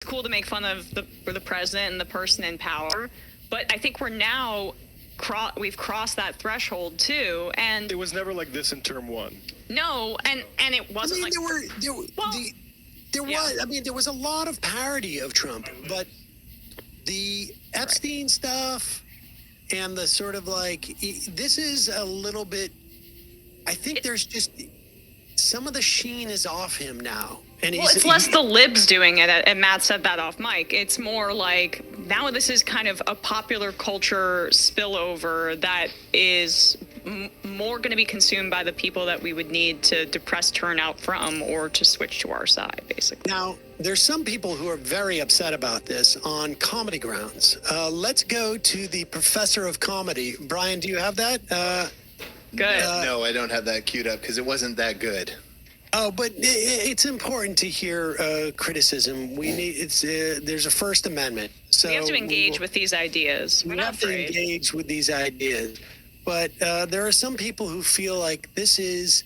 cool to make fun of the president and the person in power, but I think we're now we've crossed that threshold too, and it was never like this in term one. No, and it wasn't there was a lot of parody of Trump, but the Epstein stuff and the sort of like, this is a little bit, I think there's just, some of the sheen is off him now. And it's less the libs doing it, and Matt said that off mic. It's more like, now this is kind of a popular culture spillover that is more going to be consumed by the people that we would need to depress turnout from or to switch to our side, basically. Now, there's some people who are very upset about this on comedy grounds. Let's go to the professor of comedy. Brian, do you have that? Good. No, I don't have that queued up because it wasn't that good. Oh, but it's important to hear criticism. We need there's a First Amendment, so we have to engage with these ideas. We have to engage with these ideas, but there are some people who feel like this is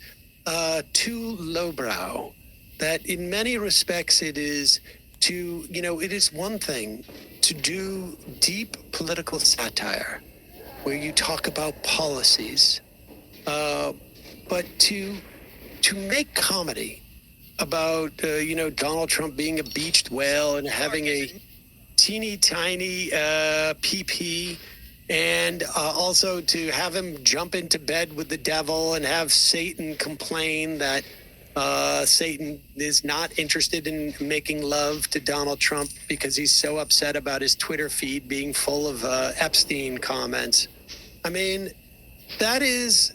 too lowbrow. That in many respects it is it is one thing to do deep political satire, where you talk about policies, but to make comedy about, Donald Trump being a beached whale and having a teeny tiny PP, and also to have him jump into bed with the devil and have Satan complain that Satan is not interested in making love to Donald Trump because he's so upset about his Twitter feed being full of Epstein comments. I mean, that is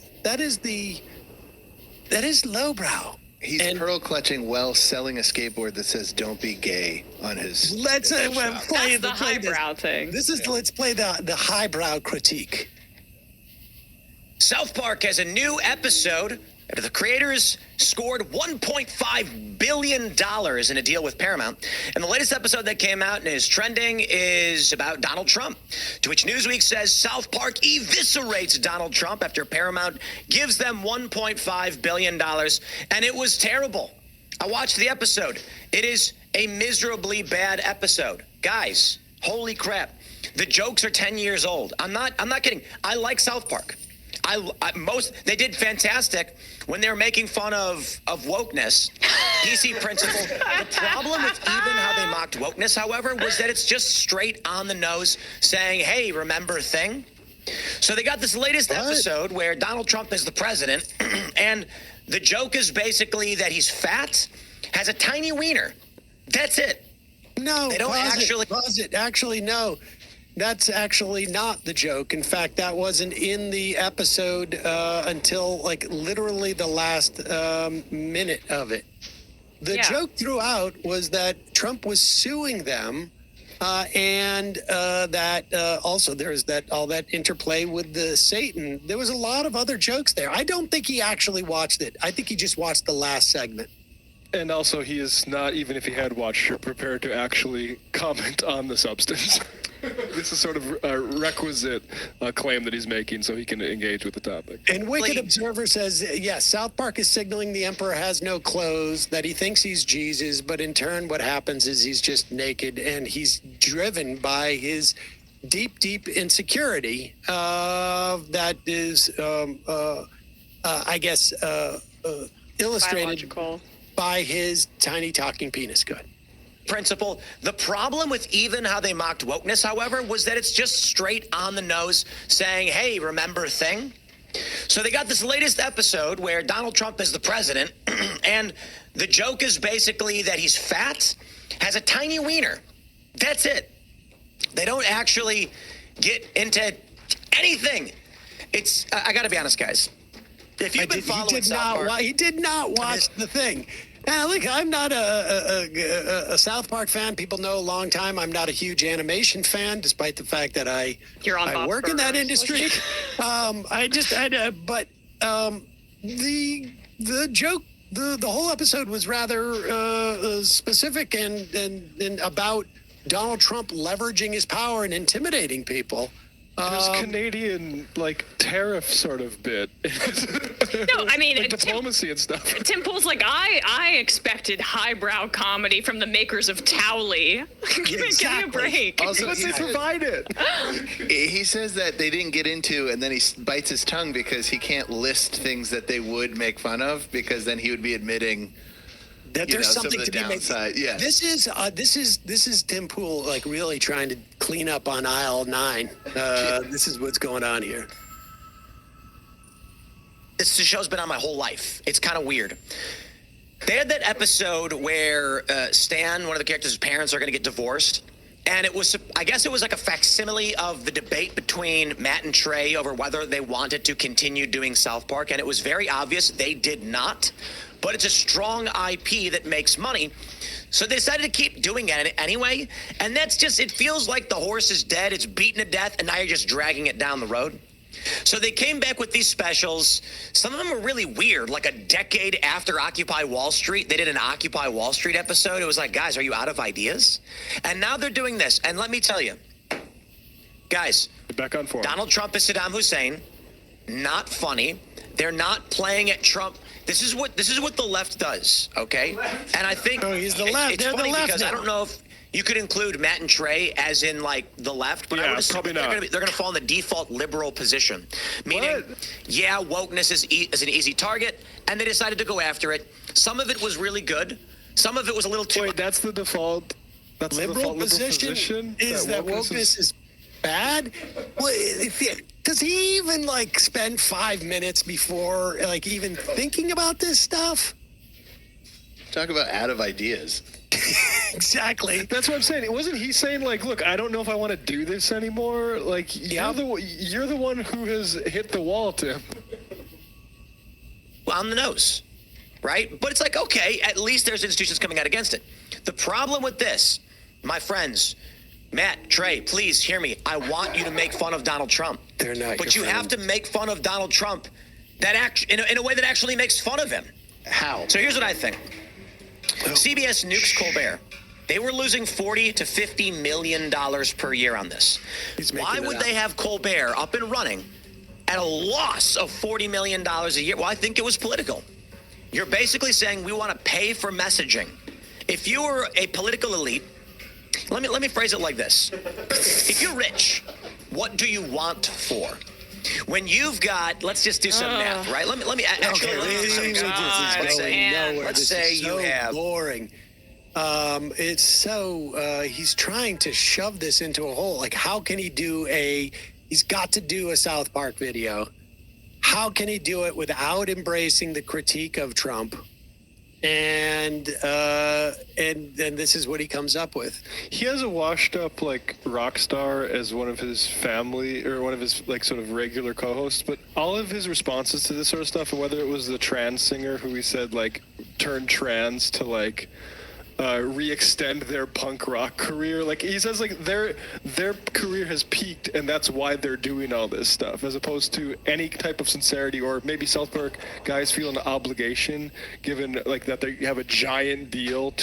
lowbrow. He's pearl clutching while selling a skateboard that says "Don't be gay" on his. Let's play the highbrow thing. Let's play the highbrow critique. South Park has a new episode after the creators scored $1.5 billion in a deal with Paramount. And the latest episode that came out and is trending is about Donald Trump, to which Newsweek says South Park eviscerates Donald Trump after Paramount gives them $1.5 billion. And it was terrible. I watched the episode. It is a miserably bad episode. Guys, holy crap. The jokes are 10 years old. I'm not kidding. I like South Park. They did fantastic when they were making fun of wokeness. PC principle. The problem with even how they mocked wokeness, however, was that it's just straight on the nose saying, hey, remember thing? So they got this latest episode where Donald Trump is the president, and the joke is basically that he's fat, has a tiny wiener. That's it. No, they don't pause it. Actually, no. That's actually not the joke. In fact, that wasn't in the episode until like literally the last minute of it. The joke throughout was that Trump was suing them, and that also there's all that interplay with the Satan. There was a lot of other jokes there. I don't think he actually watched it. I think he just watched the last segment. And also, he is not, even if he had watched it, prepared to actually comment on the substance. This is sort of a requisite claim that he's making so he can engage with the topic. And Wicked Observer says, yes, South Park is signaling the emperor has no clothes, that he thinks he's Jesus, but in turn what happens is he's just naked, and he's driven by his deep, deep insecurity that is, I guess, illustrated biological by his tiny talking penis. Good. Principle. The problem with even how they mocked wokeness, however, was that it's just straight on the nose saying, hey, remember thing? So they got this latest episode where Donald Trump is the president, and the joke is basically that he's fat, has a tiny wiener. That's it. They don't actually get into anything. It's, I got to be honest, guys. If you've been following South Park, he did not watch the thing. Now, look, I'm not a South Park fan. People know a long time I'm not a huge animation fan, despite the fact that I work in that industry. The joke, the whole episode was rather specific and about Donald Trump leveraging his power and intimidating people. There's Canadian tariff sort of bit. No, I mean diplomacy and stuff. Tim Pool's like, I expected highbrow comedy from the makers of Towley. Give me a break. Also, But they provide it. He says that they didn't get into, and then he bites his tongue because he can't list things that they would make fun of, because then he would be admitting that there's some something of the to be made. downside. Yeah. This is Tim Pool really trying to clean up on aisle 9. This is what's going on here. This show's been on my whole life. It's kind of weird. They had that episode where Stan, one of the characters' parents, are going to get divorced. And I guess it was like a facsimile of the debate between Matt and Trey over whether they wanted to continue doing South Park. And it was very obvious they did not. But it's a strong IP that makes money. So they decided to keep doing it anyway. And it feels like the horse is dead. It's beaten to death. And now you're just dragging it down the road. So they came back with these specials. Some of them were really weird. Like a decade after Occupy Wall Street, they did an Occupy Wall Street episode. It was like, guys, are you out of ideas? And now they're doing this. And let me tell you, guys, back on form. Donald Trump is Saddam Hussein. Not funny. They're not playing at Trump. This is what the left does, okay? And I think he's the left. It's They're funny the left because now. I don't know if you could include Matt and Trey as in the left, but I would assume probably they're not. going to fall in the default liberal position, meaning, wokeness is an easy target, and they decided to go after it. Some of it was really good. Some of it was a little too. Wait, that's the default. That's liberal the default position is that wokeness is bad. Well, does he even spend 5 minutes before even thinking about this stuff? Talk about out of ideas. Exactly. That's what I'm saying. Wasn't he saying look, I don't know if I want to do this anymore? You're the one who has hit the wall, Tim. Well, on the nose, right? But it's okay, at least there's institutions coming out against it. The problem with this, my friends, Matt, Trey, please hear me. I want you to make fun of Donald Trump. They're not. But you have to make fun of Donald Trump in a way that actually makes fun of him. How? So here's what I think. CBS nukes Colbert. They were losing $40 to $50 million per year on this. Why would they have Colbert up and running at a loss of $40 million a year? Well, I think it was political. You're basically saying we want to pay for messaging. If you were a political elite, let me phrase it like this. If you're rich, what do you want for? When you've got, let's just do some math, right? Let me actually. Let's say you have boring. It's so he's trying to shove this into a hole. How can he do he's got to do a South Park video. How can he do it without embracing the critique of Trump? And this is what he comes up with. He has a washed up rock star as one of his family or one of his sort of regular co-hosts, but all of his responses to this sort of stuff, and whether it was the trans singer who he said turned trans to re-extend their punk rock career, he says their career has peaked and that's why they're doing all this stuff, as opposed to any type of sincerity, or maybe South Park guys feel an obligation given that they have a giant deal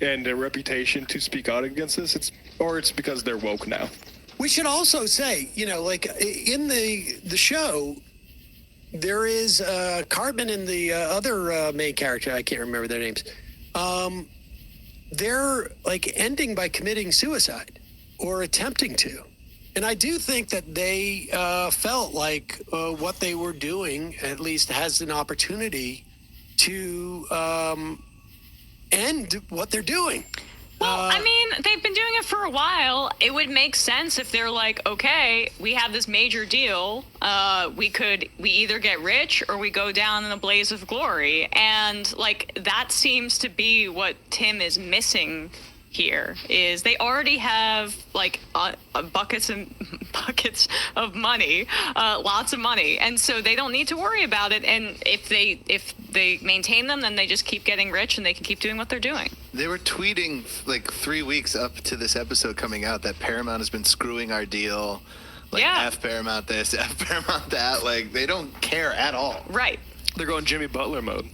and a reputation to speak out against this. It's because they're woke now. We should also say, in the show, there is Cartman and the other main character, I can't remember their names. They're ending by committing suicide or attempting to. And I do think that they felt what they were doing at least has an opportunity to end what they're doing. Well, they've been doing it for a while. It would make sense if they're okay, we have this major deal. We either get rich or we go down in a blaze of glory. And that seems to be what Tim is missing here, is they already have buckets and buckets of money, lots of money. And so they don't need to worry about it. And if they maintain them, then they just keep getting rich and they can keep doing what they're doing. They were tweeting 3 weeks up to this episode coming out that Paramount has been screwing our deal. F Paramount this, F Paramount that. They don't care at all. Right. They're going Jimmy Butler mode.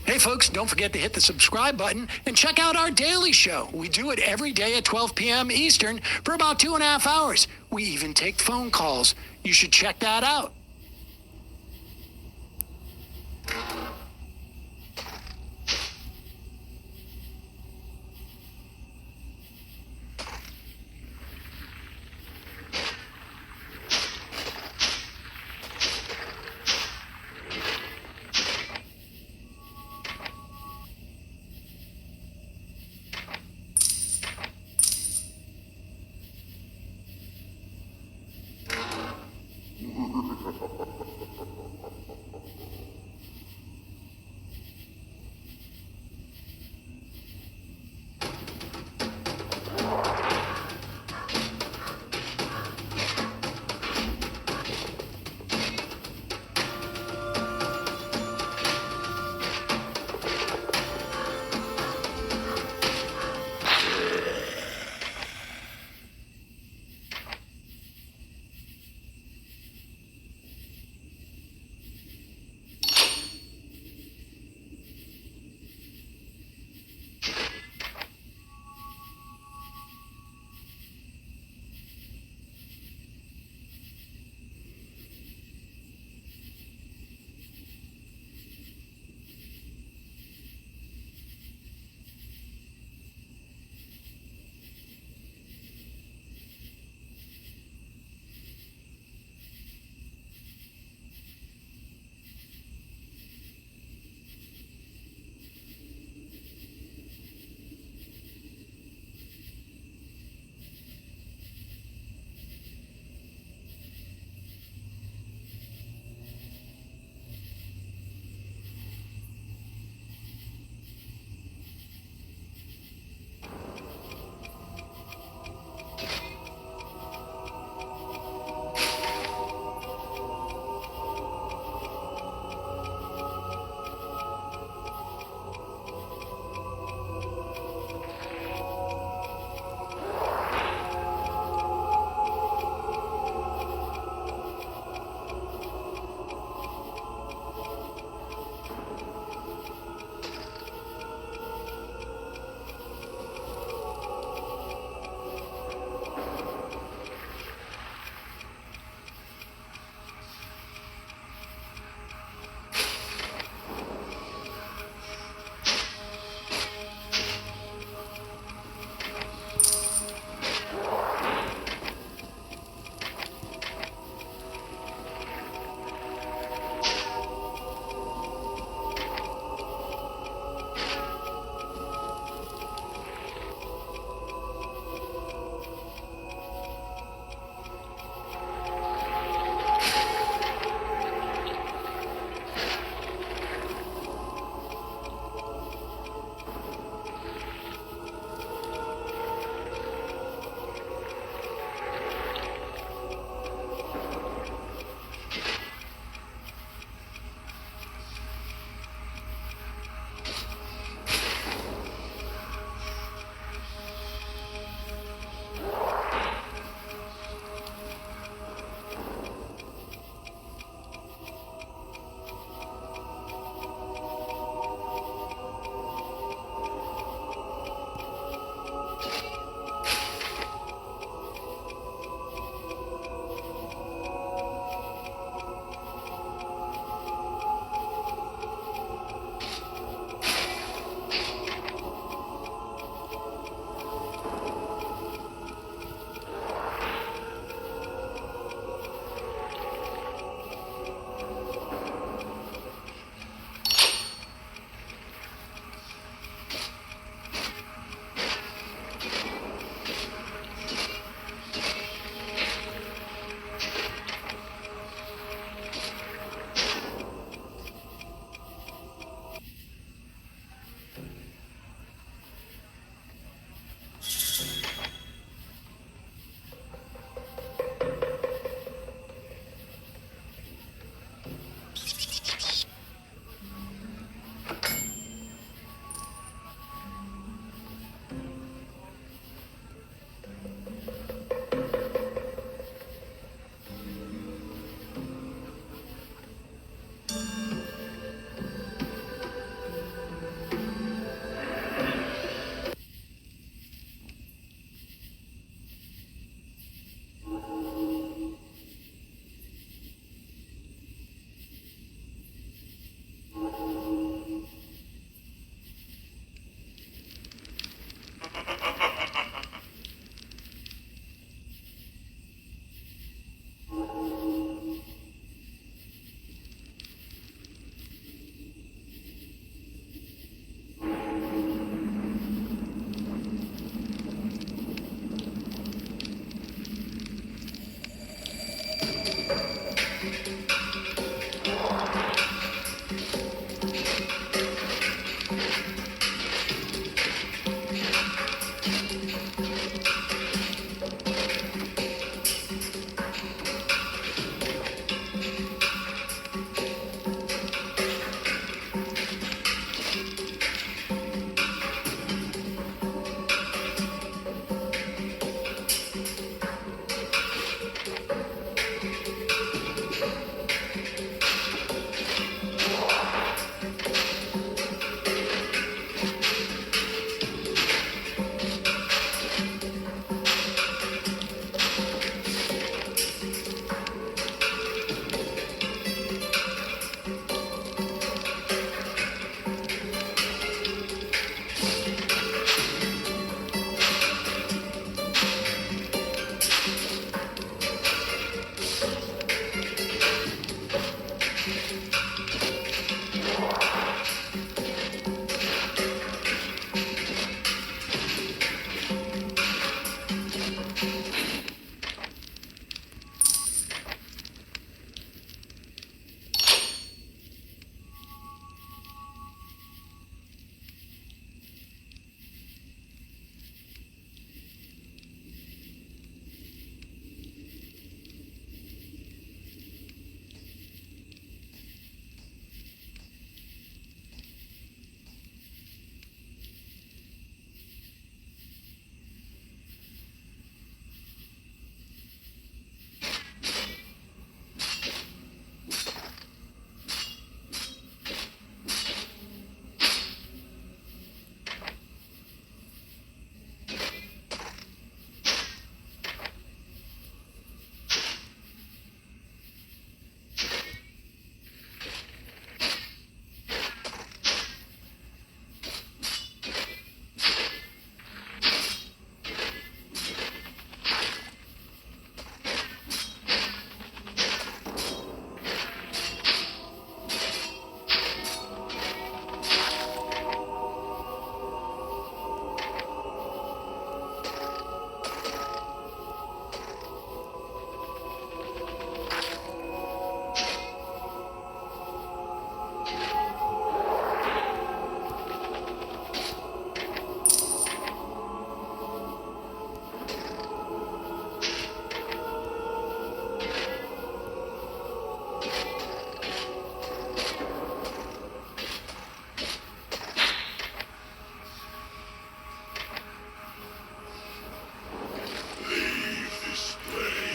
Hey, folks, don't forget to hit the subscribe button and check out our daily show. We do it every day at 12 p.m. Eastern for about 2.5 hours. We even take phone calls. You should check that out.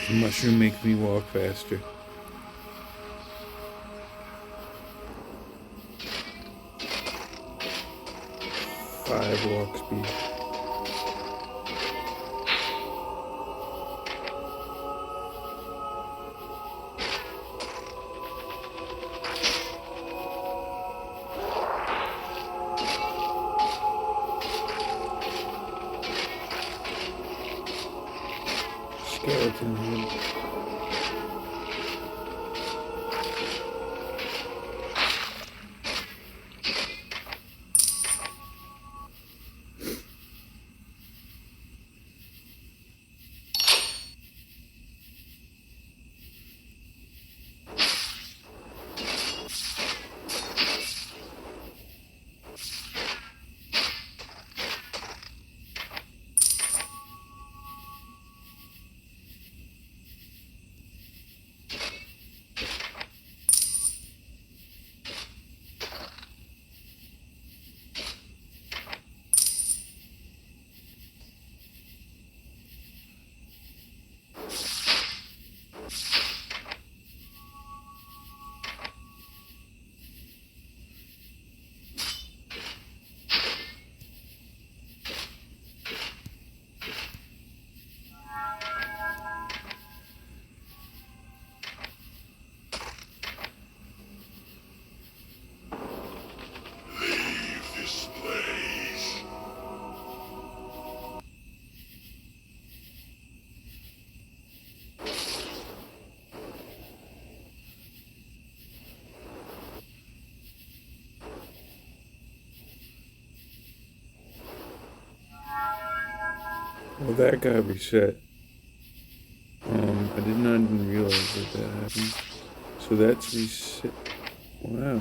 The mushroom makes me walk faster. Five walk speed. Skeleton head. Well, that got reset. I did not even realize that happened. So that's reset. Wow.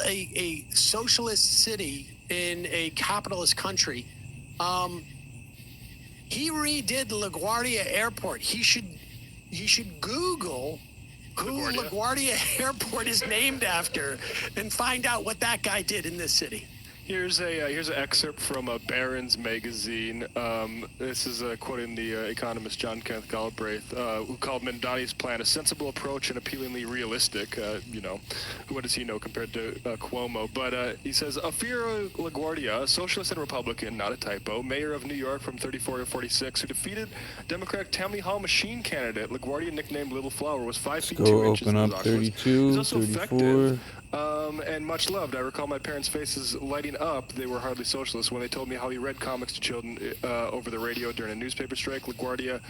A socialist city in a capitalist country. He redid LaGuardia Airport. He should Google who LaGuardia Airport is named after and find out what that guy did in this city. Here's an excerpt from Barron's magazine. This is quoting the economist John Kenneth Galbraith, who called Mandani's plan a sensible approach and appealingly realistic. What does he know compared to Cuomo? But he says, Afiro LaGuardia, socialist and Republican, not a typo, mayor of New York from 34 to 46, who defeated Democratic Tammany Hall machine candidate. LaGuardia, nicknamed Little Flower, was 5 feet 2 inches. Open up 32, He's also 34. effective. And much loved. I recall my parents' faces lighting up. They were hardly socialists when they told me how he read comics to children over the radio during a newspaper strike. LaGuardia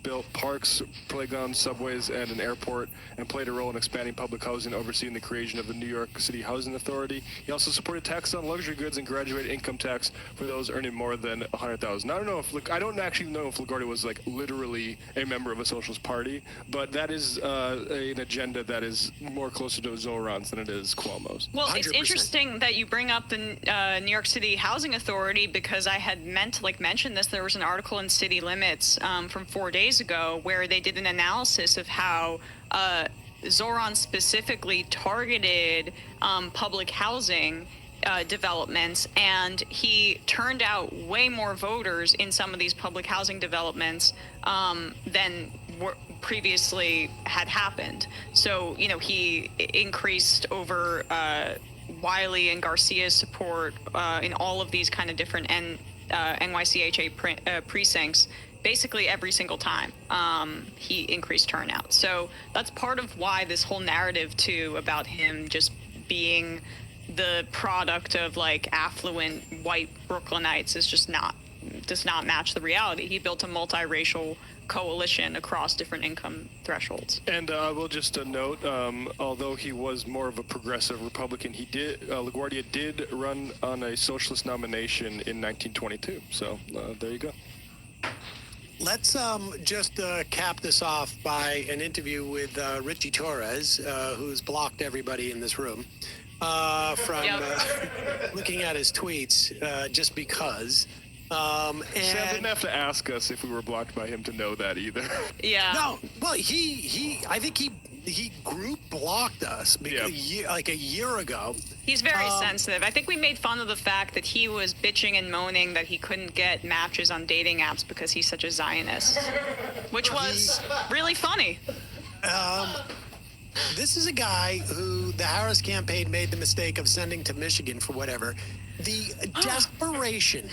built parks, playgrounds, subways, and an airport, and played a role in expanding public housing, overseeing the creation of the New York City Housing Authority. He also supported taxes on luxury goods and graduated income tax for those earning more than $100,000. I don't actually know if LaGuardia was like literally a member of a socialist party, but that is an agenda that is more closer to Zoran's than it is Cuomo's. Well, 100%. It's interesting that you bring up the New York City Housing Authority, because I had meant to mention this. There was an article in City Limits from 4 days ago where they did an analysis of how Zoran specifically targeted public housing developments, and he turned out way more voters in some of these public housing developments than were previously had happened. So, he increased over Wiley and Garcia's support in all of these kind of different NYCHA precincts basically every single time he increased turnout. So that's part of why this whole narrative too about him just being the product of like affluent white Brooklynites does not match the reality. He built a multiracial coalition across different income thresholds. And I will just note, although he was more of a progressive Republican, LaGuardia did run on a socialist nomination in 1922. So there you go. Let's just cap this off by an interview with Richie Torres, who's blocked everybody in this room from looking at his tweets just because. Sam didn't have to ask us if we were blocked by him to know that either. Yeah. No, well, I think he group blocked us like a year ago. He's very sensitive. I think we made fun of the fact that he was bitching and moaning that he couldn't get matches on dating apps because he's such a Zionist, which was really funny. This is a guy who the Harris campaign made the mistake of sending to Michigan for whatever. The desperation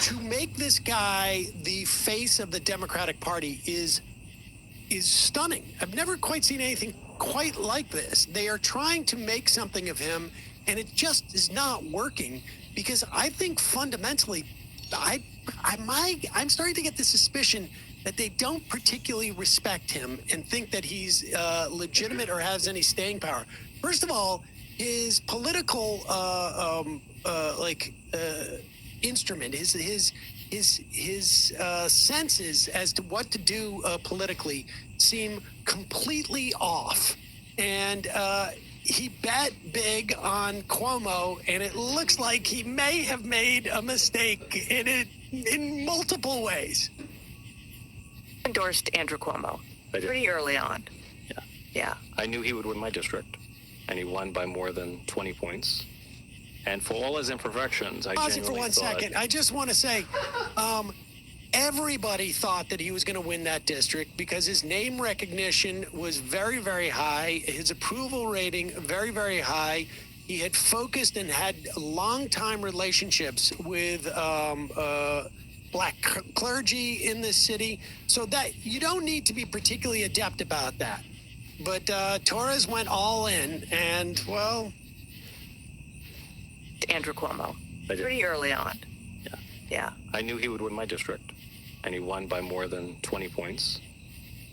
to make this guy the face of the Democratic Party is stunning. I've never quite seen anything quite like this. They are trying to make something of him, and it just is not working because I think fundamentally, I'm starting to get the suspicion that they don't particularly respect him and think that he's legitimate or has any staying power. First of all, his political instrument, his senses as to what to do politically seem completely off. And he bet big on Cuomo, and it looks like he may have made a mistake in multiple ways. Endorsed Andrew Cuomo pretty early on. Yeah. I knew he would win my district, and he won by more than 20 points. And for all his imperfections, I Pause it genuinely for 1 second. I just want to say, everybody thought that he was going to win that district because his name recognition was very, very high. His approval rating, very, very high. He had focused and had long-time relationships with black clergy in this city. So that you don't need to be particularly adept about that. But Torres went all in, and, well... Andrew Cuomo pretty early on. Yeah. I knew he would win my district, and he won by more than 20 points.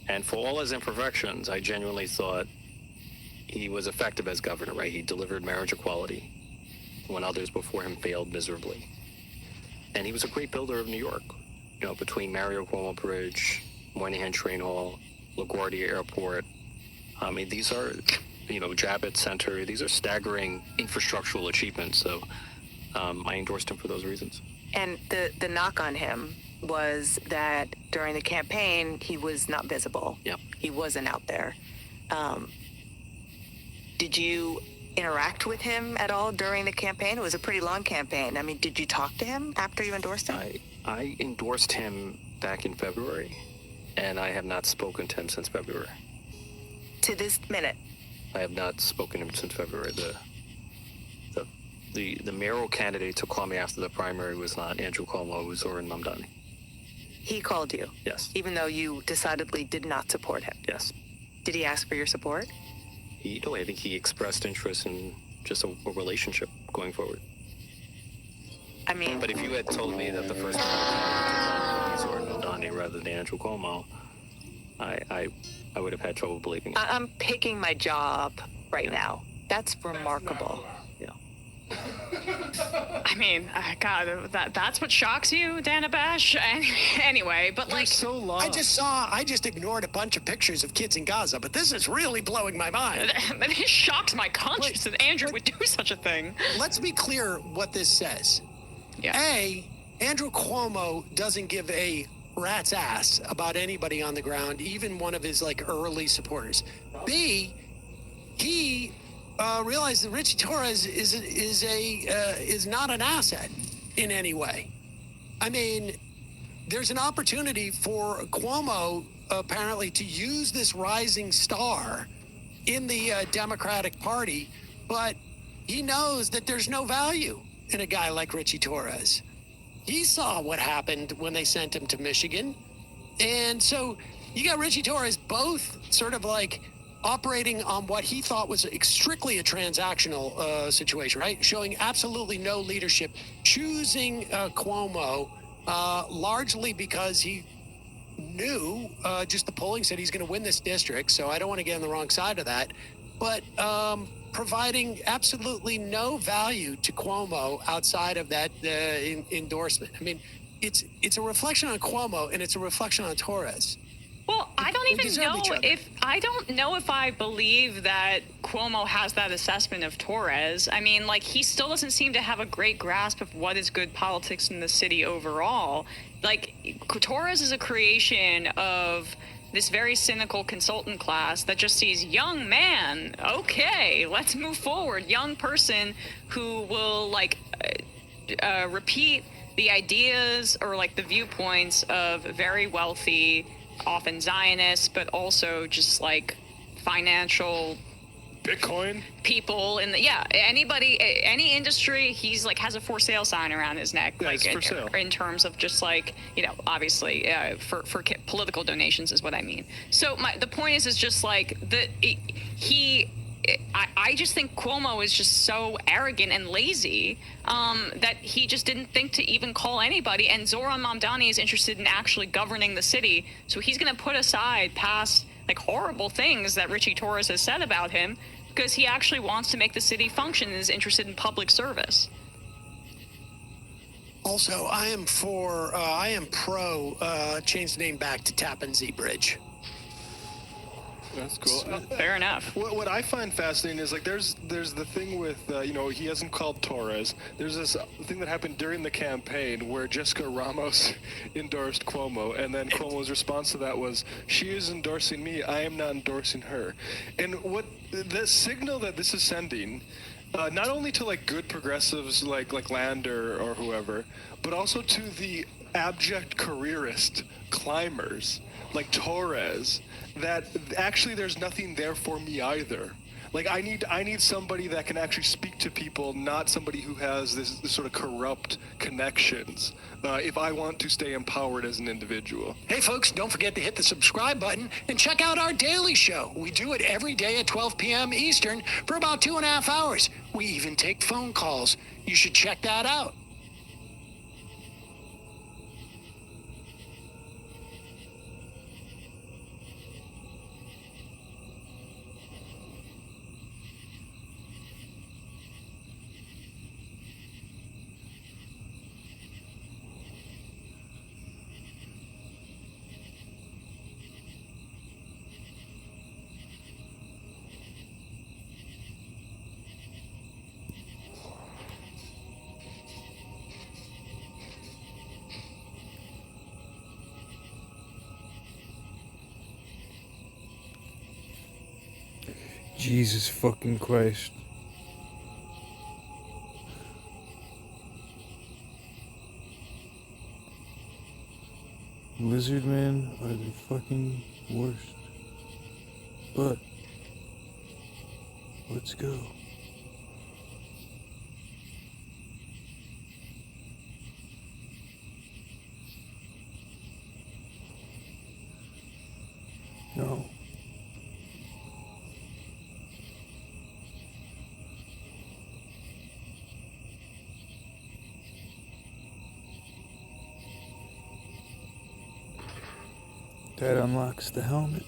And for all his imperfections, I genuinely thought he was effective as governor, right? He delivered marriage equality when others before him failed miserably. And he was a great builder of New York, between Mario Cuomo Bridge, Moynihan Train Hall, LaGuardia Airport. I mean, these are... Javits Center, these are staggering infrastructural achievements. So I endorsed him for those reasons. And the knock on him was that during the campaign, he was not visible. Yeah. He wasn't out there. Did you interact with him at all during the campaign? It was a pretty long campaign. I mean, did you talk to him after you endorsed him? I endorsed him back in February, and I have not spoken to him since February. To this minute? I have not spoken to him since February. The mayoral candidate to call me after the primary was not Andrew Cuomo, it was Zoran Mamdani. He called you? Yes. Even though you decidedly did not support him? Yes. Did he ask for your support? I think he expressed interest in just a relationship going forward. I mean... But if you had told me that the first time was Zoran Mamdani rather than Andrew Cuomo, I would have had trouble believing it. I'm picking my job right now. That's remarkable. Yeah. I mean, God, that's what shocks you, Dana Bash? Anyway, but They're so long. I just ignored a bunch of pictures of kids in Gaza, but this is really blowing my mind. It shocks my conscience that Andrew would do such a thing. Let's be clear what this says. Yeah. A, Andrew Cuomo doesn't give a rat's ass about anybody on the ground, even one of his early supporters. B, he realized that Richie Torres is not an asset in any way. I mean, there's an opportunity for Cuomo apparently to use this rising star in the Democratic Party, but he knows that there's no value in a guy like Richie Torres. He saw what happened when they sent him to Michigan. And so you got Richie Torres both sort of like operating on what he thought was strictly a transactional situation, right? Showing absolutely no leadership, choosing Cuomo largely because he knew just the polling said he's going to win this district. So I don't want to get on the wrong side of that. But providing absolutely no value to Cuomo outside of that endorsement. I mean, it's a reflection on Cuomo and it's a reflection on Torres. Well, I don't even deserve each know if I believe that Cuomo has that assessment of Torres. I mean, like, he still doesn't seem to have a great grasp of what is good politics in the city overall. Like, Torres is a creation of this very cynical consultant class that just sees young man, okay, let's move forward, young person who will like repeat the ideas or like the viewpoints of very wealthy, often Zionists, but also just like financial Bitcoin people in the any industry. He's like has a for sale sign around his neck, Yeah, like it's for sale. in terms of just like, you know, obviously for political donations is what I mean. So the point is just like I just think Cuomo is just so arrogant and lazy that he just didn't think to even call anybody. And Zoran Mamdani is interested in actually governing the city, so he's going to put aside past like horrible things that Richie Torres has said about him because he actually wants to make the city function and is interested in public service. Also, I am pro change the name back to Tappan Zee Bridge. That's cool. Fair enough. What I find fascinating is like there's the thing with you know, he hasn't called Torres. There's this thing that happened during the campaign where Jessica Ramos endorsed Cuomo, and then Cuomo's response to that was, "She is endorsing me. I am not endorsing her." And what the signal that this is sending, not only to like good progressives like Lander or whoever, but also to the abject careerist climbers like Torres, that actually there's nothing there for me either. Like I need somebody that can actually speak to people, not somebody who has this sort of corrupt connections. If I want to stay empowered as an individual. Hey folks, don't forget to hit the subscribe button and check out our daily show. We do it every day at 12 p.m. Eastern for about 2.5 hours. We even take phone calls. You should check that out. Jesus fucking Christ. Lizard men are the fucking worst. But let's go. No. That unlocks the helmet.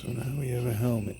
So now we have a helmet.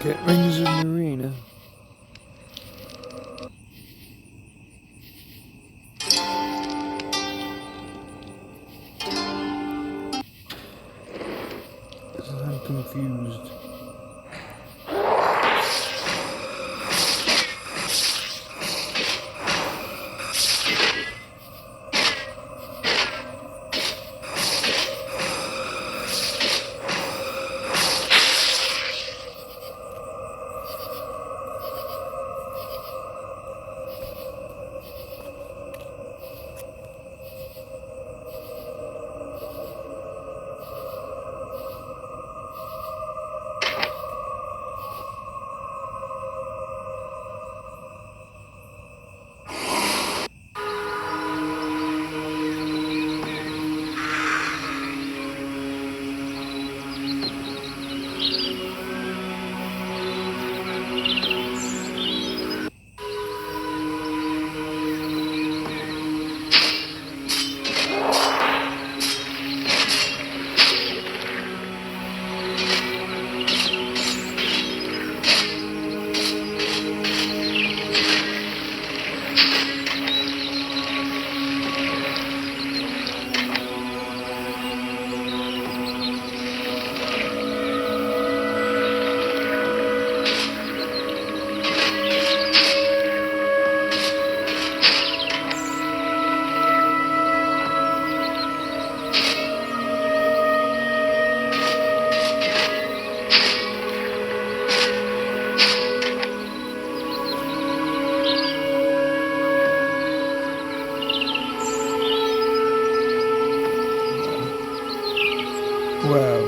Get rings in the arena. I'm confused.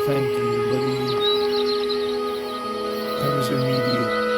thank you, buddy. That was immediate.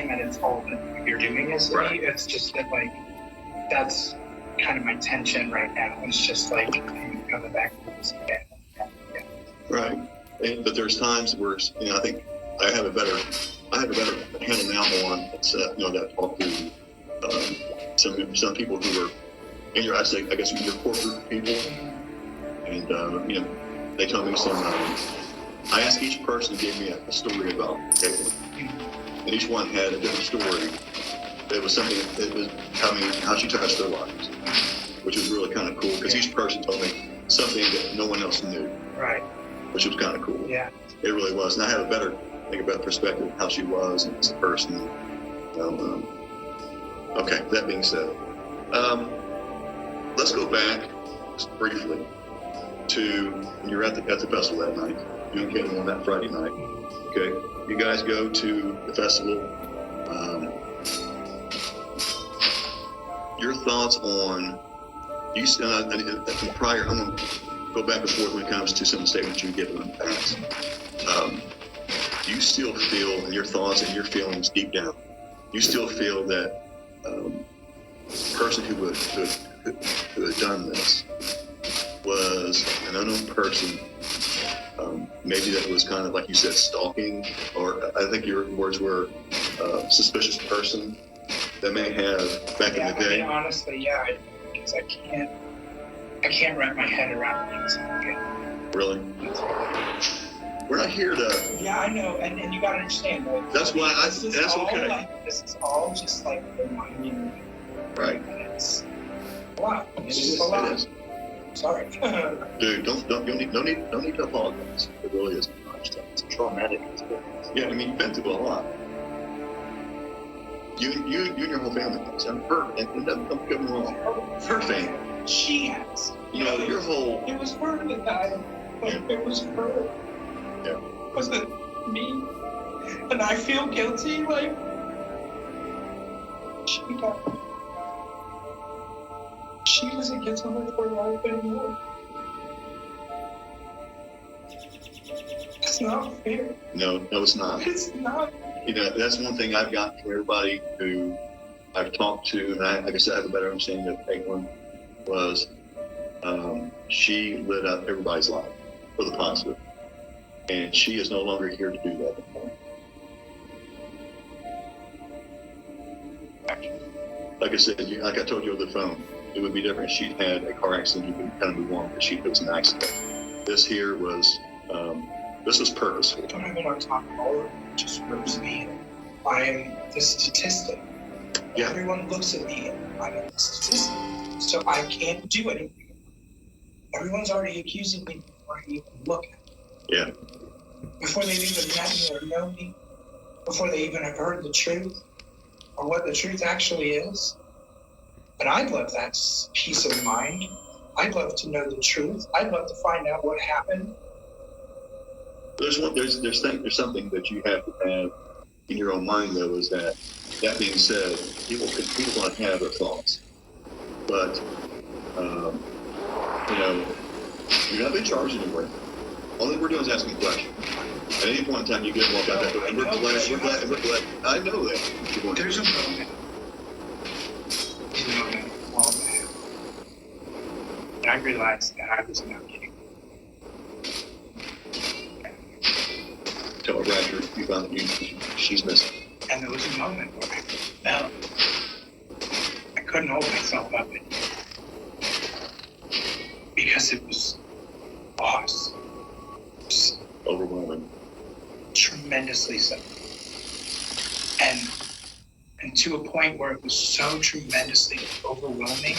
saying that it's all that you're doing is to me. It's just that, like, that's kind of my tension right now. It's just like, I'm coming back to this again. Right. But there's times where, I think I have a better handle now on, that I talk to some people who are in your, I guess your corporate people, and they tell me some. I ask each person to give me a story about Caitlin, and each one had a different story. It was something that was how she touched their lives, which was really kind of cool because each person told me something that no one else knew. Right. Which was kind of cool. Yeah. It really was, and I have a better perspective of how she was as a person. Okay, that being said, let's go back just briefly to when you were at the festival that night. You and Caitlin on that Friday night. Okay, you guys go to the festival. Your thoughts on from prior? I'm going to go back and forth when it comes to some of the statements you've given in the past. You still feel, in your thoughts and your feelings deep down, you still feel that the person who had done this was an unknown person, maybe that was kind of, like you said, stalking, or I think your words were suspicious person that may have back in the day? I mean, honestly, yeah, because I can't wrap my head around things. Really? We're not here to. Yeah, I know, and you gotta understand. Like, that's why that's okay. This is all just like reminding me. Right. It's a lot. It's just a lot. It is. Sorry. Dude, don't need to apologize. It really isn't much. It's a traumatic experience. Yeah, I mean, you've been through a lot. You and your whole family has. And don't get me wrong. Her family. She has. Your whole. It was her that died. It was her. Yeah. Was it me? And I feel guilty. Like she doesn't get to live her life anymore. It's not fair. No, it's not. It's not. That's one thing I've gotten from everybody who I've talked to, and like I said, I have a better understanding of Caitlin, was she lit up everybody's life for the positive. And she is no longer here to do that anymore. Like I said, like I told you over the phone, it would be different if she'd had a car accident. You could kind of move on, but it was an accident. This here was, purposeful. Don't even want to talk about it. It just rips me. I am the statistic. Yeah. Everyone looks at me and I'm a statistic. So I can't do anything. Everyone's already accusing me before I even look at it. Yeah. Before they've even met me or know me, before they even have heard the truth or what the truth actually is. And I'd love that peace of mind. I'd love to know the truth. I'd love to find out what happened. There's something that you have to have in your own mind, though, is that being said, people want to have their thoughts. But, you're not being charged anymore. All that we're doing is asking questions. At any point in time, you get walk out that door, and we're glad. I know that. There's a moment. And I realized that I was not getting. Tell her, Roger, you found that she's missing. And there was a moment where I felt I couldn't hold myself up anymore. Because it was loss. Overwhelming. Tremendously so. And to a point where it was so tremendously overwhelming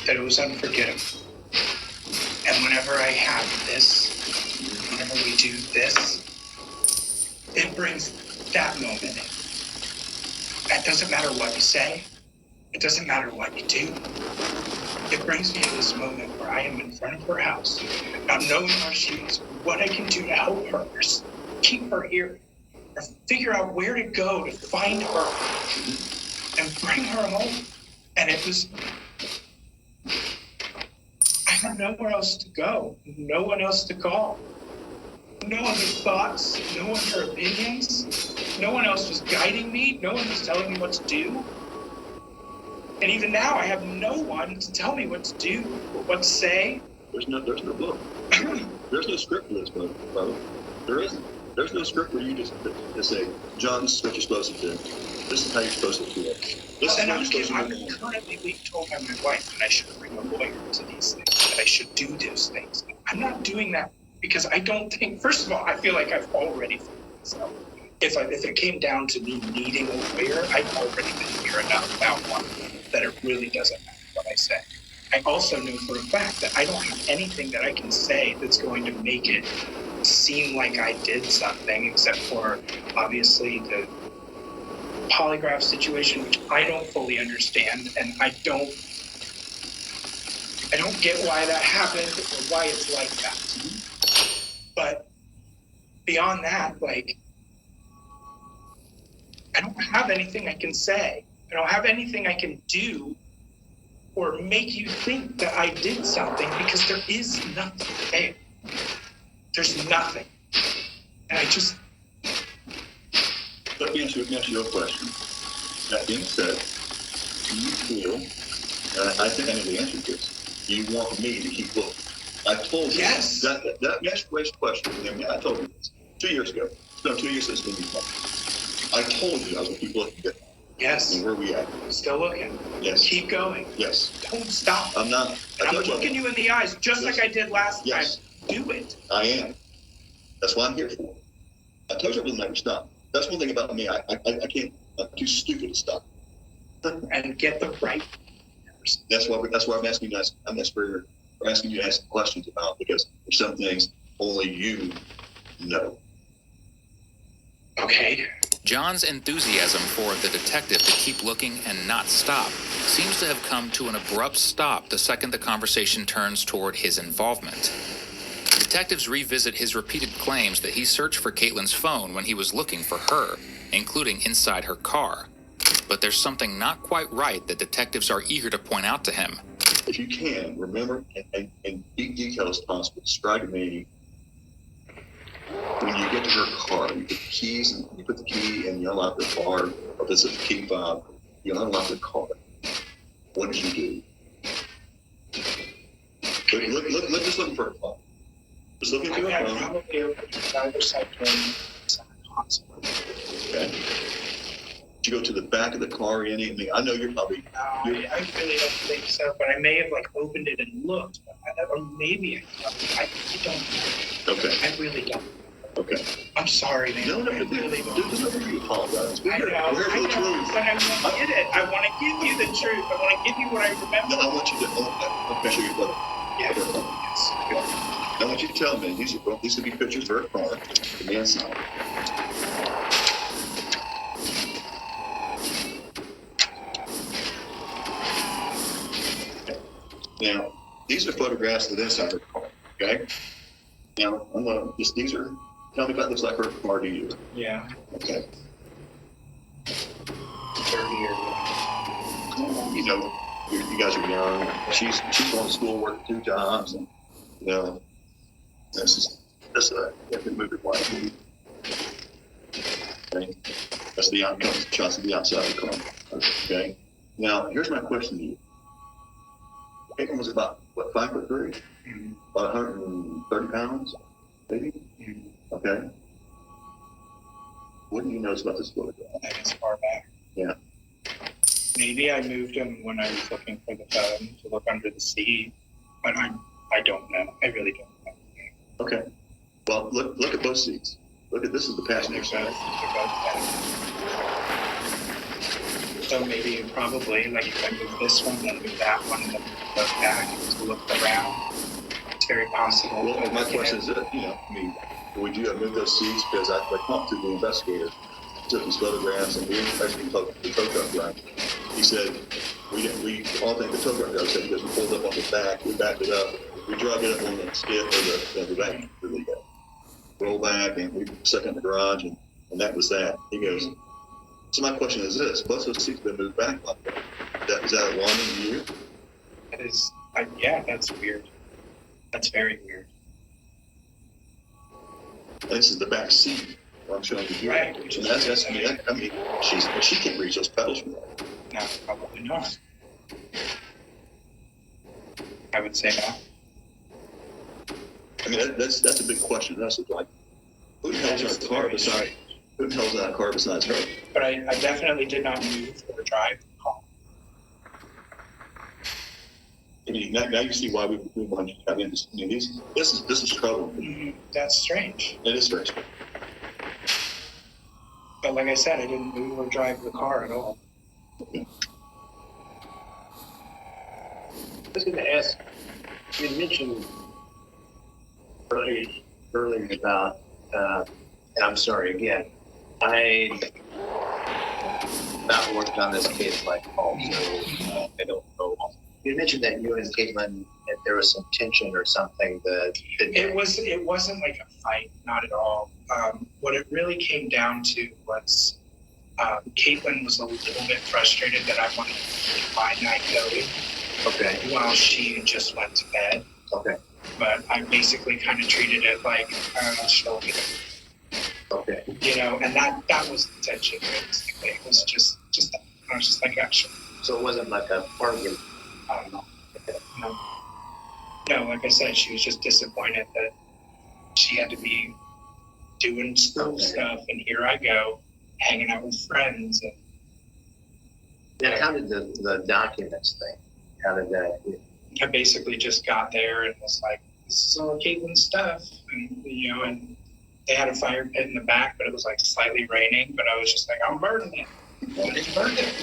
that it was unforgettable. And whenever I have this, whenever we do this, it brings that moment in. It doesn't matter what you say. It doesn't matter what you do. It brings me to this moment where I am in front of her house, not knowing where she is, what I can do to help her, or keep her here, or figure out where to go to find her and bring her home. And it was, I had nowhere else to go, no one else to call, no other thoughts, no other opinions. No one else was guiding me. No one was telling me what to do. And even now, I have no one to tell me what to do or what to say. There's no book. There's no script for this book, brother. There isn't. There's no script where you just say, John, this is what you're supposed to do. This is how you're supposed to do it. This is And how I'm you're supposed to do it. currently being told by my wife that I should bring a lawyer to these things, that I should do those things. I'm not doing that because I don't think, first of all, I feel like I've already figured this out. If it came down to me needing a lawyer, I've already been here enough about one that it really doesn't matter what I say. I also know for a fact that I don't have anything that I can say that's going to make it seem like I did something, except for obviously the polygraph situation, which I don't fully understand, and I don't get why that happened or why it's like that. But beyond that, like, I don't have anything I can say. I don't have anything I can do or make you think that I did something, because there is nothing there. There's nothing. And I just... Let me answer your question. That being said, do you feel, and I think I know the answer to this, you want me to keep looking? I told you. Yes. That next question, I told you this 2 years ago. No, 2 years since when you called. I told you I was going to keep looking. Yes. And where we at? Still looking. Yes. Keep going. Yes. Don't stop. I'm not. And I'm looking you in the eyes just like I did last time. Do it. I am. That's what I'm here for. I told you I will never stop. That's one thing about me. I can't. I'm too stupid to stop. And get the right. That's why I'm asking you guys. We're asking you to ask questions about, because there's some things only you know. Okay. John's enthusiasm for the detective to keep looking and not stop seems to have come to an abrupt stop the second the conversation turns toward his involvement. Detectives revisit his repeated claims that he searched for Caitlin's phone when he was looking for her, including inside her car. But there's something not quite right that detectives are eager to point out to him. If you can, remember, in deep detail as possible, describe to me when you get to her car, you put the keys, and you put the key and you unlock the car, or if it's a key fob, you unlock the car. What did you do? Look, just looking for her phone. Just looking for her phone. Probably opened the driver's side door console. Okay. Did you go to the back of the car, Andy? I mean, I know you're probably... No, I really don't think so, but I may have opened it and looked, or maybe I don't know. Okay. I really don't. Okay. I'm sorry, man. No, I really don't. there's nothing to apologize. I know, but I want to get it. I want to give you the truth. I want to give you what I remember. No, I want you to... I'll show you brother. Yeah. Yes. I want you to tell me, these would be pictures of her car, the man's side. Now, these are photographs of the inside of her car, okay? Now, tell me about this like her car to you. Yeah. Okay. 30 years old. You know, you guys are young. She's going to school, working 2 jobs, and, you know, that's the movie quiet. Okay? That's the outcome, shots of the outside of the car. Okay? Now, here's my question to you. Caitlin was about, 5'3"? Mm-hmm. About 130 pounds, maybe? Mm-hmm. Okay. What do you notice about this photograph? That is far back. Yeah. Maybe I moved him when I was looking for the phone to look under the seat, but I don't know. I really don't know. Okay. Well, look at both seats. Look at this is the passenger side. So maybe probably if I move this one, then move that one, then look back to look around. It's very possible. Well, my question is, would you have moved those seats? Because I talked to the investigator, took his photographs, and we actually talked to the tow truck driver. He said, we all think the tow truck driver said, because we pulled up on the back, we backed it up, we drug it up on the skid or the back, really roll back, and we stuck it in the garage, and that was that. He goes, so my question is this: both those seats have been moved back like that. Is that alarming to you? It is. Yeah, that's weird. That's very weird. And this is the back seat. I'm showing you here. Right, which And is- that's I mean, she can't reach those pedals from that. No, probably not. I would say that. I mean, that's a big question. That's like, who the hell's in a car besides? Who the hell's in a car besides her? But I definitely did not move or drive the car. I mean, now you see why we want to come in. I mean, this is trouble. That's strange. It is strange. But like I said, I didn't move or drive the car at all. I was going to ask, you mentioned earlier about, and I'm sorry again, I not worked on this case like Paul, so I don't know. You mentioned that you and Caitlin, there was some tension or something that It wasn't like a fight, not at all. What it really came down to was Caitlin was a little bit frustrated that I wanted to keep my night going. Okay. While she just went to bed. Okay. But I basically kind of treated it like she'll get it. Okay. You know, and that was the tension. Basically, it was just I was just like, actually. So it wasn't like a argument. I don't know. No, like I said, she was just disappointed that she had to be doing school stuff, and here I go, hanging out with friends. And how did the documents thing? How did that? I basically just got there and was like, "This is all Caitlin's stuff," and you know, and they had a fire pit in the back, but it was like slightly raining. But I was just like, "I'm burning it. Well, just burned it."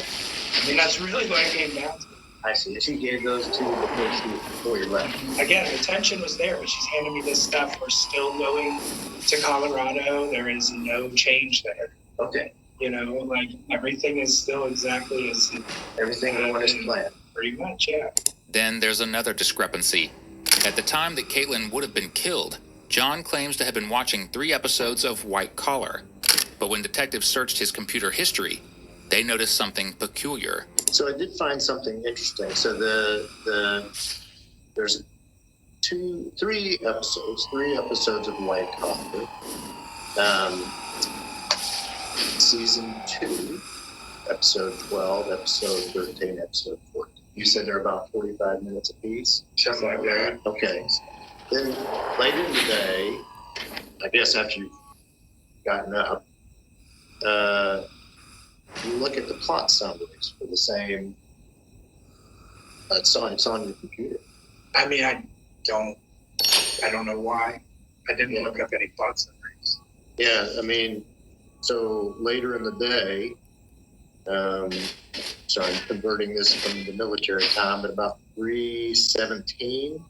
I mean, that's really what it came down to. I see. She gave those to you before you left. Again, the tension was there, but she's handing me this stuff. We're still going to Colorado. There is no change there. Okay. You know, like everything is still exactly as everything going as planned. Pretty much, yeah. Then there's another discrepancy. At the time that Caitlin would have been killed, John claims to have been watching 3 episodes of White Collar. But when detectives searched his computer history, they noticed something peculiar. So I did find something interesting. So there's 3 episodes of White Collar. Season 2, episode 12, episode 13, episode 14. You said they're about 45 minutes apiece? Something like that. Okay. Then later in the day, I guess after you've gotten up, you look at the plot summaries for the same. It's on your computer. I mean, I don't know why. I didn't look up any plot summaries. Yeah, I mean, so later in the day, so I'm converting this from the military time, at about 3:17,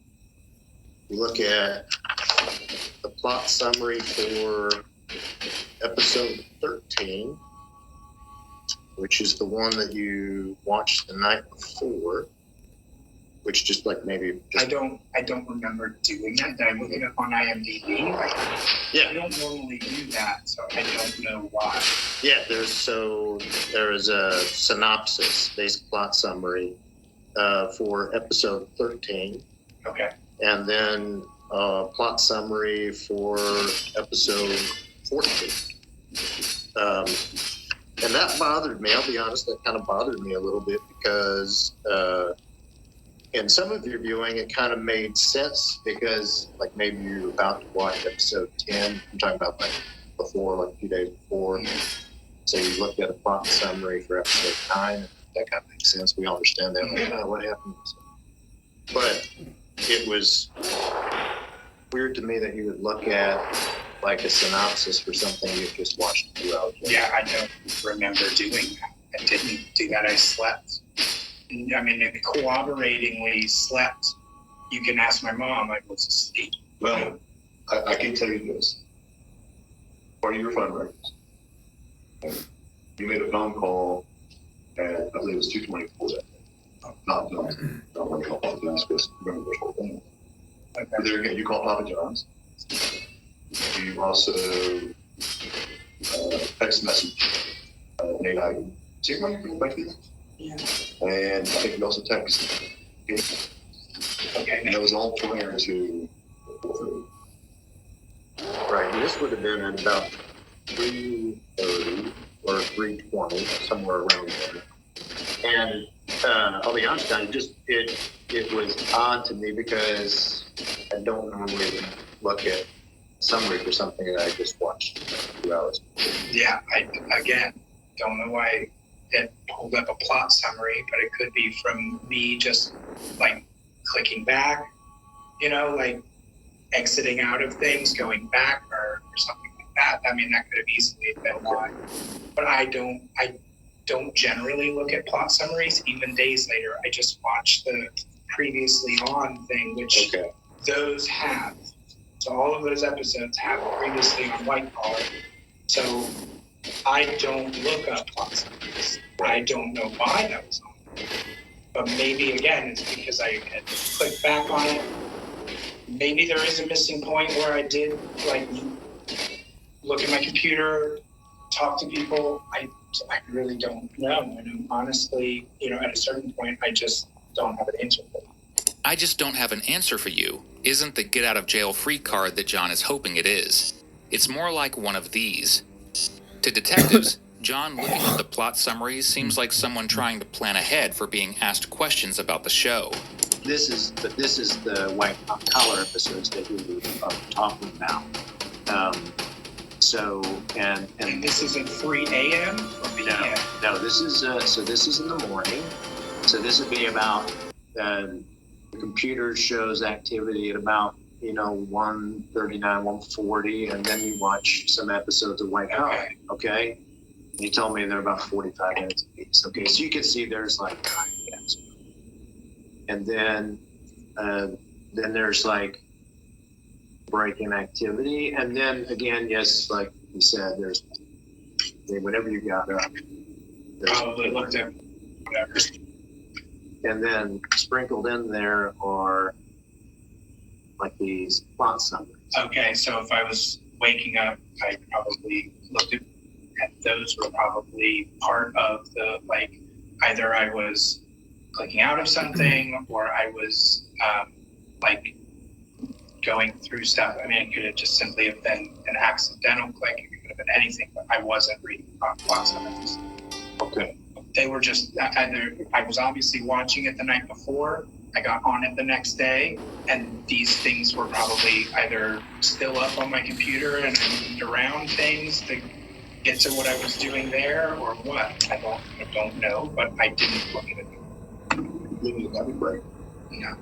you look at the plot summary for episode 13, which is the one that you watched the night before, which just like maybe just, I don't remember doing that. Did I look it up on IMDb? Yeah. I don't normally do that, so I don't know why. Yeah, there is a synopsis, basic plot summary for episode 13. Okay. And then plot summary for episode 14. And that bothered me. I'll be honest, that kind of bothered me a little bit because in some of your viewing, it kind of made sense because, like, maybe you're about to watch episode 10. I'm talking about like before, like a few days before. So you looked at a plot summary for episode 9. That kind of makes sense. We understand that. Like, what happened? But it was weird to me that you would look at like a synopsis for something you just watched 2 hours ago. Yeah, I don't remember doing that. I didn't do that. I slept. I mean, it corroboratingly slept. You can ask my mom. I was asleep. Well, I can tell you this. Part of your fundraisers, you made a phone call at, I believe it was 2:24 that day. Not John's. Not when you called Papa John's, because remember this whole thing. There again, you called Papa John's. You also text message Nate Ivey. See why you're going back there? Yeah. And I think you also text. Okay. And it was all prior to. Right. And this would have been at about 3:30 or 3:20, somewhere around there. And I'll be honest, it was odd to me because I don't normally look at summary for something that I just watched 2 hours. Yeah, I again don't know why it pulled up a plot summary, but it could be from me just like clicking back, like exiting out of things, going back or something like that. I mean, that could have easily been why. But I don't generally look at plot summaries even days later. I just watch the previously on thing, which those have. So all of those episodes have previously on white collar. So I don't look up plot summaries. I don't know why that was on. But maybe, again, it's because I had clicked back on it. Maybe there is a missing point where I did, like, look at my computer, talk to people. I really don't know. And honestly, at a certain point, I just don't have an answer for it. I just don't have an answer for you isn't the get out of jail free card that John is hoping it is. It's more like one of these. To detectives, John looking at the plot summaries seems like someone trying to plan ahead for being asked questions about the show. This is the white collar episodes that we are talking about. And this is at 3 a.m. or p.m.? No, this is in the morning. So this would be about the computer shows activity at about 1:39, 1:40, and then you watch some episodes of White Collar. Okay. You told me they're about 45 minutes apiece. Okay, so you can see there's like 9 minutes. And then there's like break-in activity, and then again, yes, like you said, there's whenever you got up. Probably looked at whatever. And then sprinkled in there are like these plot summaries. Okay, so if I was waking up, I probably looked at those were probably part of the, like, either I was clicking out of something or I was like going through stuff. I mean, it could have just simply have been an accidental click. It could have been anything, but I wasn't reading plot summaries. Okay. They were just either I was obviously watching it the night before, I got on it the next day, and these things were probably either still up on my computer and I moved around things to get to what I was doing there or what. I don't know, but I didn't look at it. That'd be great. No.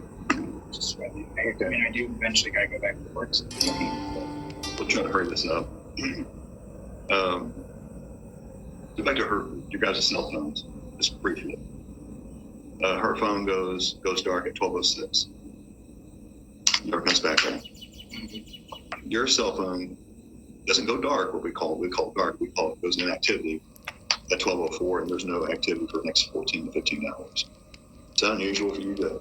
Just really, I mean, I do eventually gotta go back to work. So. We'll try to hurry this up. Go back to your guys' cell phones, just briefly. Her phone goes dark at 12:06. Never comes back on. Your cell phone doesn't go dark, what we call dark. We call it goes into activity at 12:04, and there's no activity for the next 14 to 15 hours. Is that unusual for you to?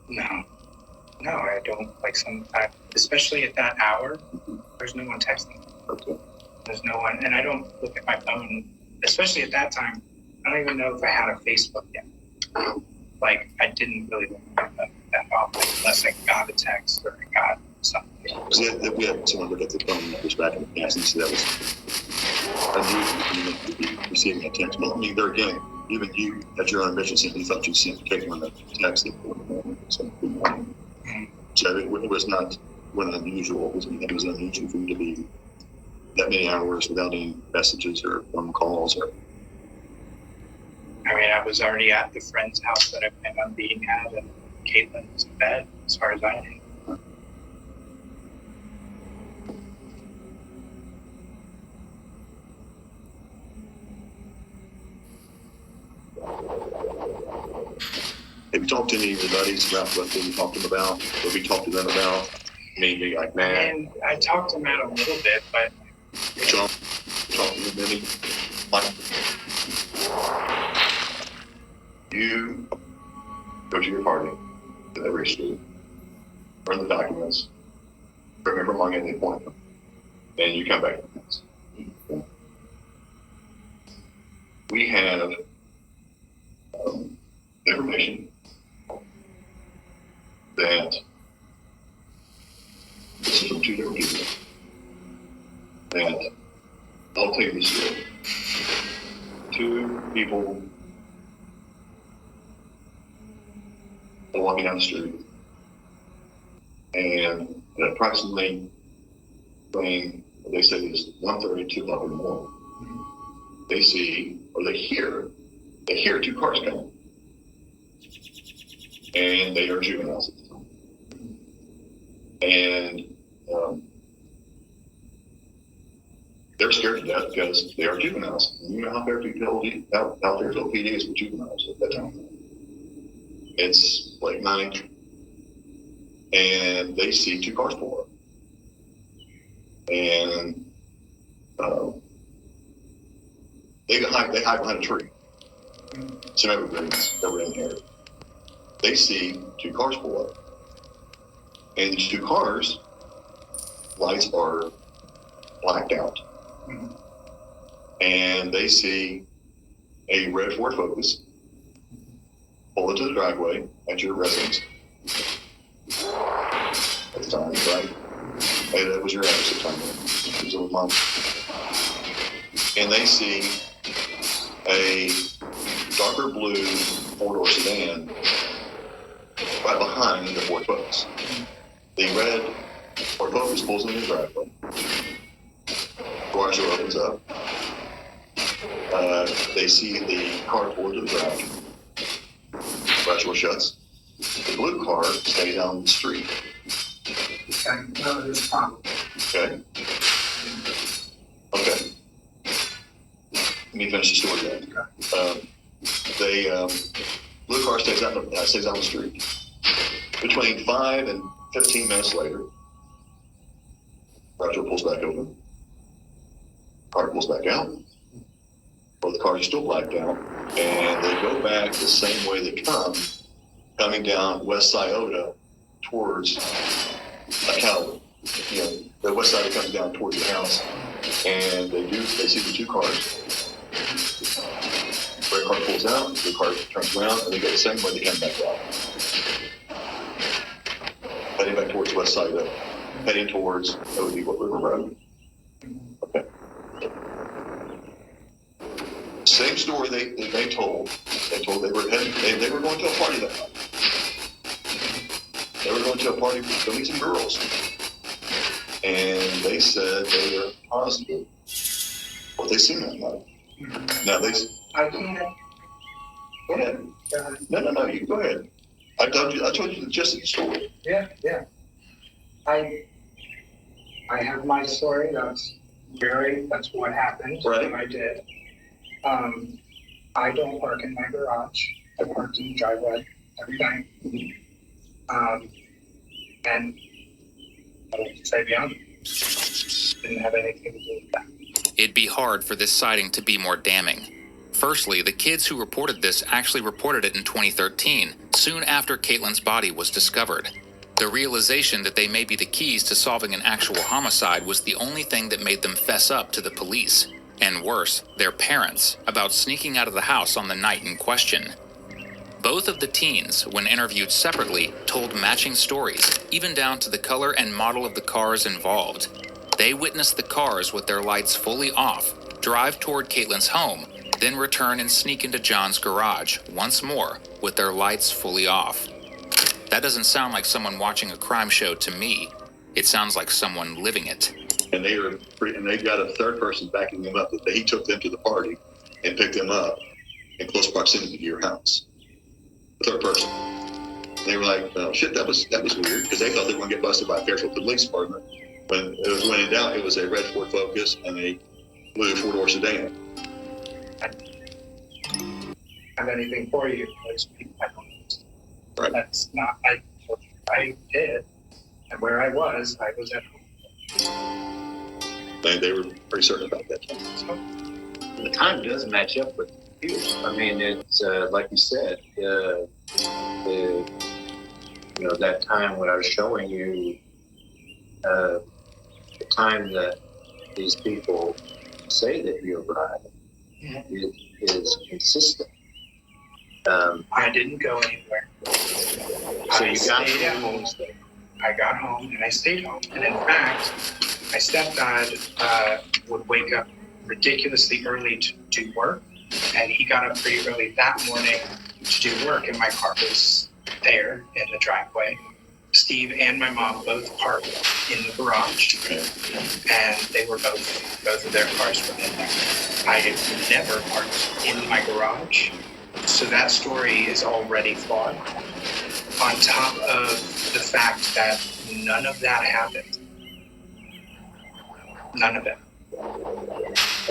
No, I don't like especially at that hour. There's no one texting. Okay. There's no one, and I don't look at my phone, especially at that time. I don't even know if I had a Facebook yet. Like, I didn't really look at that often unless I got a text or I got something. We had someone look at the phone numbers back in the past and see that was unusual to be receiving a text. But I mean, there again, even you, at your own admission, you thought you sent Caitlin a text at 4 a.m. So it was not unusual. It was unusual for you to be that many hours without any messages or phone calls or. I mean, I was already at the friend's house that I planned on being at, and Caitlin was in bed, as far as I knew. Have you talked to any of your buddies about what we talked to them about? What we talked to them about? Maybe like Matt. And I talked to Matt a little bit, but John, talked to them maybe. Like, you go to your party at every school, run the documents, remember long in the appointment, and you come back to the next. We have information that this is from 2 different people. And I'll take this story. 2 people are walking down the street, and at approximately between, they said it was 1:30 and 2 o'clock in the morning, they see, or they hear 2 cars coming. And they are juveniles at the time. And they're scared to death because they are juveniles. You know how Fairfield PD is with juveniles at that time. It's late night, and they see 2 cars pull up. And they hide behind a tree. Some evergreens that were in here. They see 2 cars pull up. And these 2 cars, lights are blacked out. And they see a red Ford Focus pull into the driveway at your residence. At the time, right? Hey, that was your house at the time. It was a month. And they see a darker blue 4-door sedan right behind the Ford Focus. The red Ford Focus pulls into the driveway. Garage door opens up. They see the car pull into the garage. Garage door shuts. The blue car stays down the street. Okay, no, there's a problem. Okay. Okay. Let me finish the story then. Blue car stays on the street. Between 5 and 15 minutes later, garage door pulls back open. Car pulls back out. Both the cars are still blacked out, and they go back the same way they coming down West Scioto towards a cow. You know, the west side comes down towards the house, and they see the 2 cars. The car pulls out, the car turns around, and they go the same way they come back out. Heading back towards West Scioto, heading towards River Road. Okay. Same story they told. They told they were going to a party that night. They were going to a party to meet some girls. And they said they were positive what they seen that night. Now I can't. Go ahead. No, you go ahead. I told you the gist of the story. Yeah. I have my story. That's what happened. Right. I did. I don't park in my garage. I park in the driveway every night. And I don't say beyond. Didn't have anything to do with that. It'd be hard for this sighting to be more damning. Firstly, the kids who reported this actually reported it in 2013, soon after Caitlin's body was discovered. The realization that they may be the keys to solving an actual homicide was the only thing that made them fess up to the police. And worse, their parents, about sneaking out of the house on the night in question. Both of the teens, when interviewed separately, told matching stories, even down to the color and model of the cars involved. They witnessed the cars with their lights fully off, drive toward Caitlin's home, then return and sneak into John's garage, once more, with their lights fully off. That doesn't sound like someone watching a crime show to me. It sounds like someone living it. And they got a third person backing them up that he took them to the party and picked them up in close proximity to your house. The third person. They were like, oh, shit, that was weird, because they thought they were going to get busted by a Fairfield Police Department. When in doubt, it was a red Ford Focus and a blue 4-door sedan. Have anything for you? Right. That's not. I did, and where I was at home. They were pretty certain about that. The time does match up with the computer. I mean, it's like you said, that time when I was showing you the time that these people say that you arrived is consistent. I didn't go anywhere. So you got home. I got home and I stayed home. And in fact, my stepdad would wake up ridiculously early to do work, and he got up pretty early that morning to do work, and my car was there in the driveway. Steve and my mom both parked in the garage, and they were both of their cars were in there. I had never parked in my garage, so that story is already flawed. On top of the fact that none of that happened. None of it.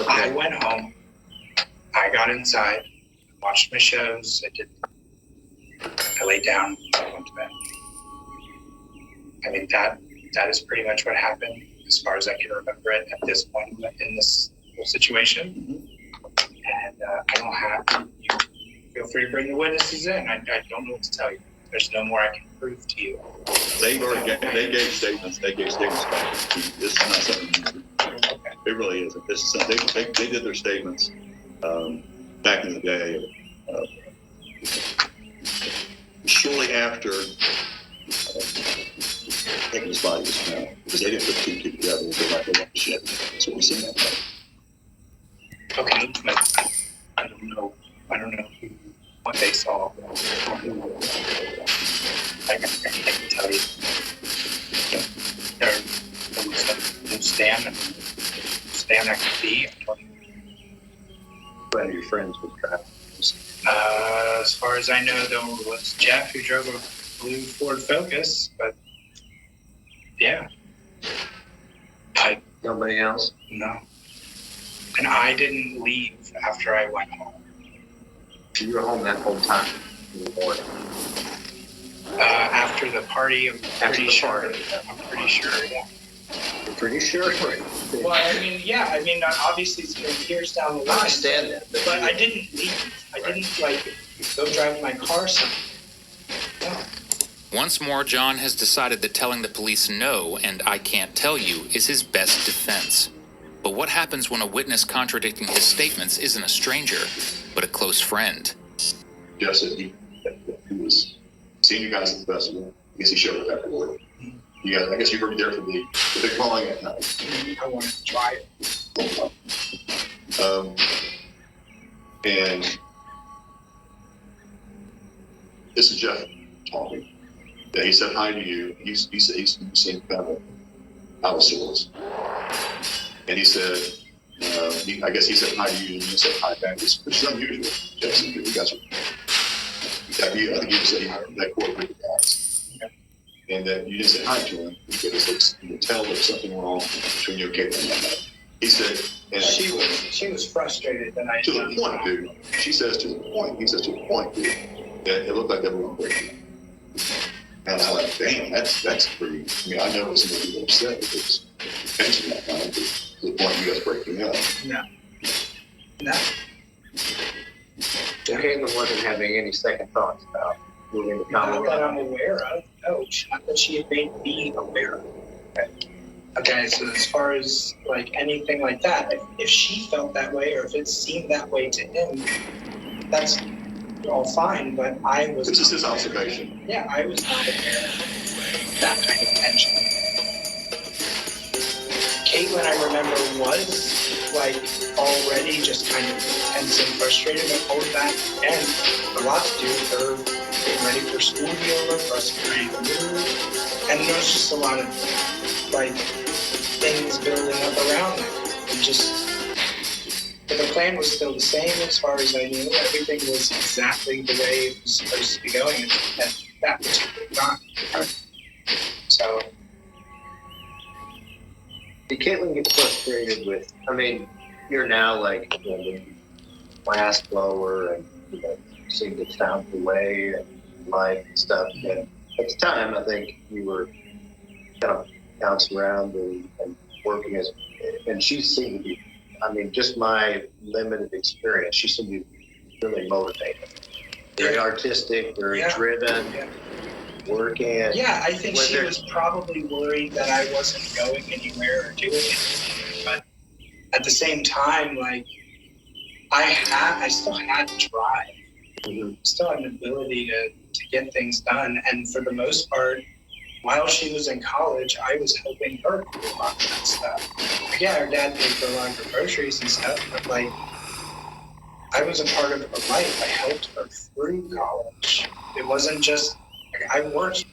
I went home, I got inside, watched my shows, I laid down, I went to bed. I mean, that is pretty much what happened as far as I can remember it at this point in this whole situation. And I don't have, you feel free to bring the witnesses in. I don't know what to tell you. There's no more I can prove to you. They gave statements. They gave statements back. This is not something new. It really isn't. This is something, they did their statements back in the day. Shortly after Hickman's body was found, because they didn't put two and two together. They like they want shit. That's what we see that way. Okay, but I don't know what they saw. I can tell you. There was no stand that could be. One of your friends was driving. As far as I know, there was Jeff who drove a blue Ford Focus, but yeah. Nobody else? No. And I didn't leave after I went home. You were home that whole time in the morning? After the party, I'm pretty sure, yeah. You're pretty sure? Well, I mean, obviously it's been years down the line. I understand that. But I didn't leave. I didn't, go drive my car somewhere. No. Once more, John has decided that telling the police no and I can't tell you is his best defense. But what happens when a witness contradicting his statements isn't a stranger, but a close friend? Jeff said he was seeing you guys at the festival. I guess he showed up afterward. You guys, I guess you were there for the big calling at night. I wanted to try it. And this is Jeff talking. Yeah, he said hi to you. He said he's seen kind of out of sorts. And he said, I guess he said hi to you, and you said hi back, which is unusual. Jeff said, you guys are, I think you said that court with the guys. And that you didn't say hi to him because you could tell there's something wrong between you and Caitlin. He said, and she was frustrated that I to the point, dude. She says to the point. He says to the point, dude. That it looked like they were going to break. And I was like, damn, that's pretty. I mean, I know some of people upset because tension that time, but to the point you guys breaking up. No. Caitlin wasn't having any second thoughts about moving to Not Colorado. that I'm aware of. No, not that she had made me aware of. Okay, so as far as anything like that, if she felt that way or if it seemed that way to him, that's all fine, but I was... This is his observation. Yeah, I was not aware of that kind of tension. Caitlin, I remember, was already just kind of tense and frustrated, but all of that, and a lot to do with her getting ready for school to be over, for us getting ready to move, and there was just a lot of things building up around that. And but the plan was still the same as far as I knew. Everything was exactly the way it was supposed to be going at that particular time. So. Did Caitlin get frustrated with, you're now the glass blower and seem to sound the way and light and stuff. And at the time, I think you were kind of bouncing around and working and she seemed to be, just my limited experience, she seemed to be really motivated. Very artistic, very driven, working. Yeah, I think she was probably worried that I wasn't going anywhere or doing anything. But at the same time, I still had drive. Still had an ability to get things done. And for the most part, while she was in college, I was helping her do a lot of that stuff. Like, yeah, her dad paid for a lot of her groceries and stuff, but like, I was a part of her life. I helped her through college. It wasn't just, like, I worked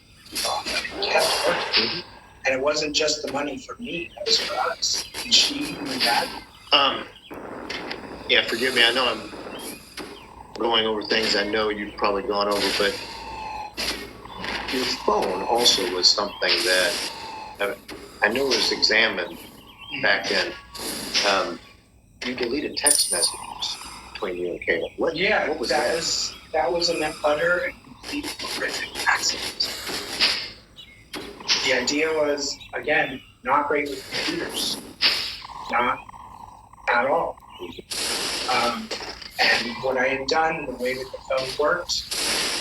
off it. I kept working. And it wasn't just the money for me, it was for us. And she knew that. Yeah, forgive me. I know I'm going over things I know you've probably gone over, but your phone also was something that I know was examined back then. You deleted text messages between you and Caleb. What was that? That was an utter and complete horrific accident. The idea was, again, not great with computers. Not at all. And what I had done, the way that the phone worked,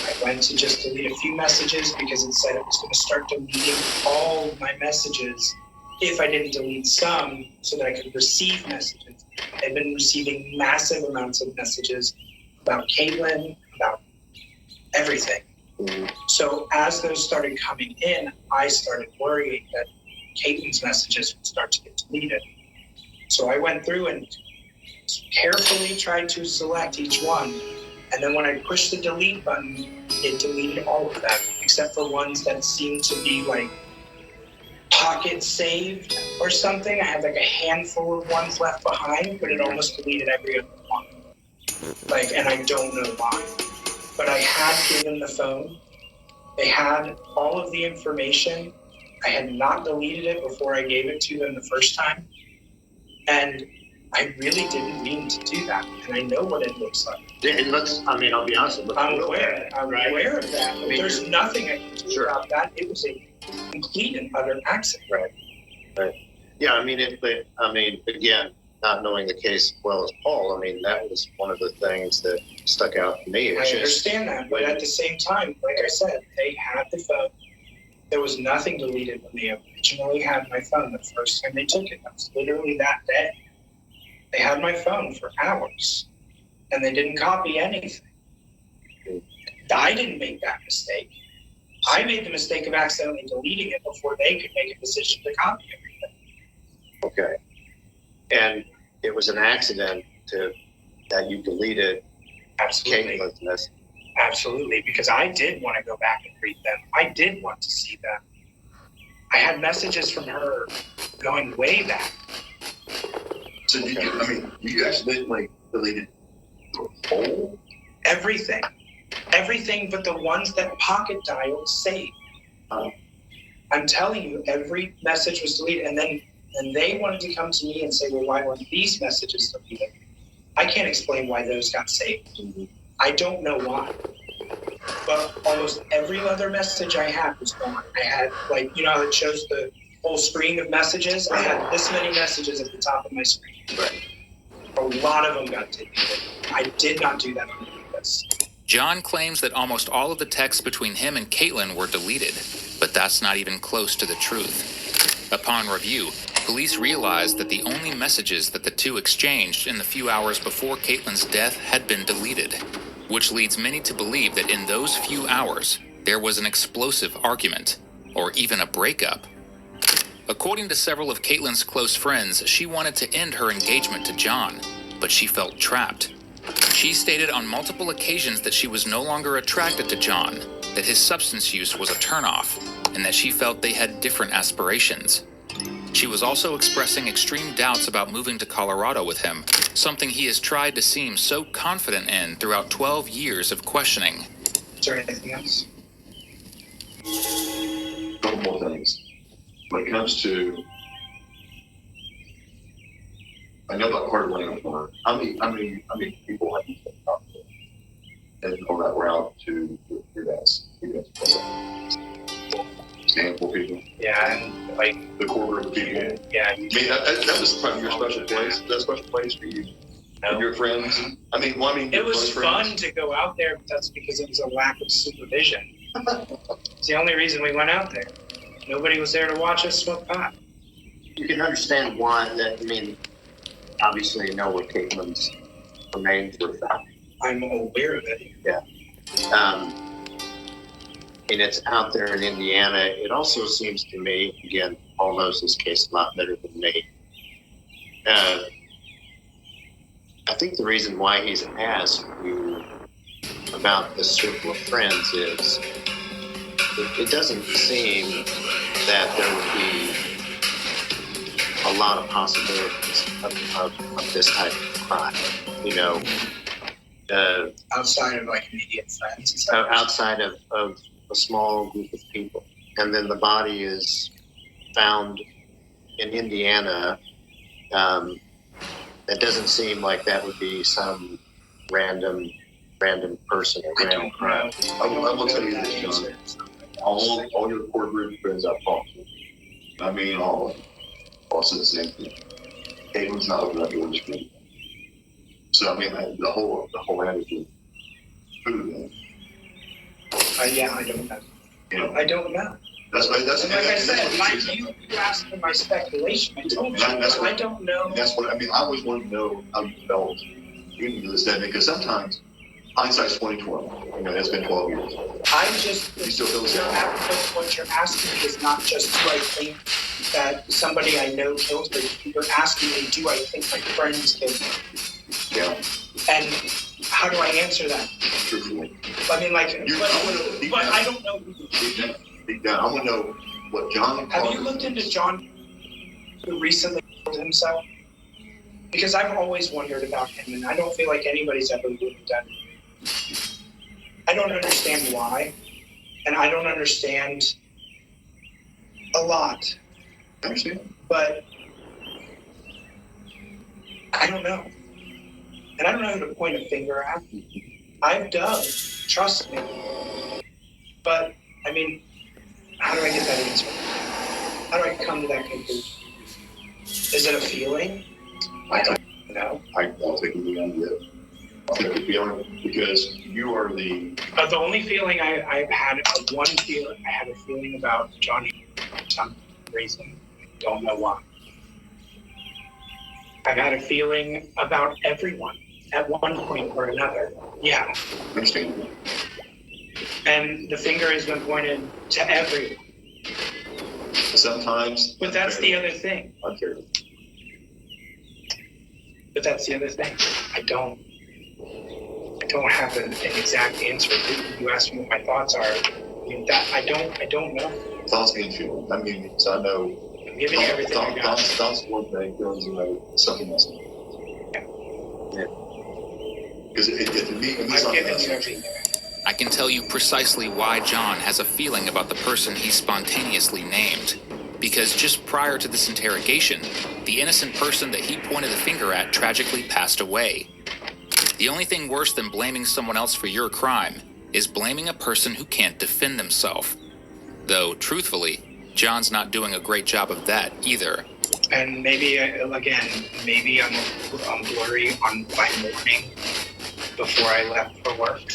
I went to just delete a few messages because it said it was going to start deleting all of my messages if I didn't delete some so that I could receive messages. I've been receiving massive amounts of messages about Caitlin, about everything. So as those started coming in, I started worrying that Caitlin's messages would start to get deleted. So I went through and carefully tried to select each one. And then when I pushed the delete button, it deleted all of them, except for ones that seemed to be like pocket saved or something. I had like a handful of ones left behind, but it almost deleted every other one. Like, and I don't know why. But I had given the phone. They had all of the information. I had not deleted it before I gave it to them the first time. And I really didn't mean to do that. And I know what it looks like. And I'll be honest with you. I'm aware of that. But there's nothing I can do about that. It was a complete and utter accident. Right. Yeah, again, not knowing the case as well as Paul, that was one of the things that stuck out to me. I understand that, but at the same time, like I said, they had the phone. There was nothing deleted when they originally had my phone the first time they took it. That was literally that day. They had my phone for hours, and they didn't copy anything. I didn't make that mistake. I made the mistake of accidentally deleting it before they could make a decision to copy everything. Okay. And it was an accident that you deleted Caitlin's message. Absolutely, because I did want to go back and read them. I did want to see them. I had messages from her going way back. So you accidentally deleted the whole? Everything but the ones that Pocket Dialed saved. I'm telling you, every message was deleted, and then they wanted to come to me and say, well, why weren't these messages deleted? I can't explain why those got saved. I don't know why. But almost every other message I had was gone. I had, like, you know how it shows the whole screen of messages? I had this many messages at the top of my screen. Right. A lot of them got deleted. I did not do that on purpose. John claims that almost all of the texts between him and Caitlin were deleted, but that's not even close to the truth. Upon review, police realized that the only messages that the two exchanged in the few hours before Caitlin's death had been deleted, which leads many to believe that in those few hours, there was an explosive argument, or even a breakup. According to several of Caitlin's close friends, she wanted to end her engagement to John, but she felt trapped. She stated on multiple occasions that she was no longer attracted to John, that his substance use was a turnoff, and that she felt they had different aspirations. She was also expressing extreme doubts about moving to Colorado with him, something he has tried to seem so confident in throughout 12 years of questioning. Is there anything else? A couple more things. When it comes to, I know about Carter Lane Farm. How many people have you talked to and on that route to your guys? Handful of people. Yeah, and like the quarter of the people. Yeah. That was probably your special place. That special place for you and your friends. It was fun to go out there, but that's because it was a lack of supervision. It's the only reason we went out there. Nobody was there to watch us smoke pot. You can understand why obviously you know what Caitlin's remains were found. I'm aware of it. Yeah. and it's out there in Indiana. It also seems to me, again, Paul knows this case a lot better than me. I think the reason why he's asked you about the circle of friends is it doesn't seem that there would be a lot of possibilities of this type of crime, you know. Outside of like immediate friends? Outside of a small group of people. And then the body is found in Indiana. That doesn't seem like that would be some random person or random crime. I will tell you this, John. All your core group friends I've talked to, I mean all of them, all said the same thing. Caitlin's not opening up doors for me. So I mean the whole attitude. Food. Yeah, I don't know. You know, I don't know. that's And like I said, you asked for my speculation. I told you, I don't know. That's what I mean. I always wanted to know how you felt even to this day, because sometimes hindsight's 20/20. You know, it's been 12 years. I just You still feel the same? what you're asking me is not just do I think that somebody I know killed her. You're asking me, do I think my friends killed her? Yeah. And how do I answer that? Truthfully. I mean, like, but I don't know. Deep down, I want to know what John. Have you looked into John who recently killed himself? Because I've always wondered about him, and I don't feel like anybody's ever really done it. I don't understand why, and I don't understand a lot. I understand. But I don't know. And I don't know who to point a finger at. I've dug, trust me. But, I mean, how do I get that answer? How do I come to that conclusion? Is it a feeling? I don't know. I'll take it beyond that. I'll take it beyond because you are the. The only feeling I've had, I had a feeling about Johnny for some reason. I don't know why. I've had a feeling about everyone at one point or another. Yeah. Understandable. And the finger has been pointed to everyone. Sometimes. But that's the other thing. Unfairly. But that's the other thing. I don't have an exact answer. You asked me what my thoughts are. I mean, that I don't know. Thoughts mean feeling. I mean, so I know. I'm giving you everything I got. Thoughts one thing, feelings something else. Yeah. Because to me, I've given you everything. I can tell you precisely why John has a feeling about the person he spontaneously named. Because just prior to this interrogation, the innocent person that he pointed the finger at tragically passed away. The only thing worse than blaming someone else for your crime is blaming a person who can't defend themselves. Though, truthfully, John's not doing a great job of that either. And maybe, again, maybe I'm blurry on my morning before I left for work.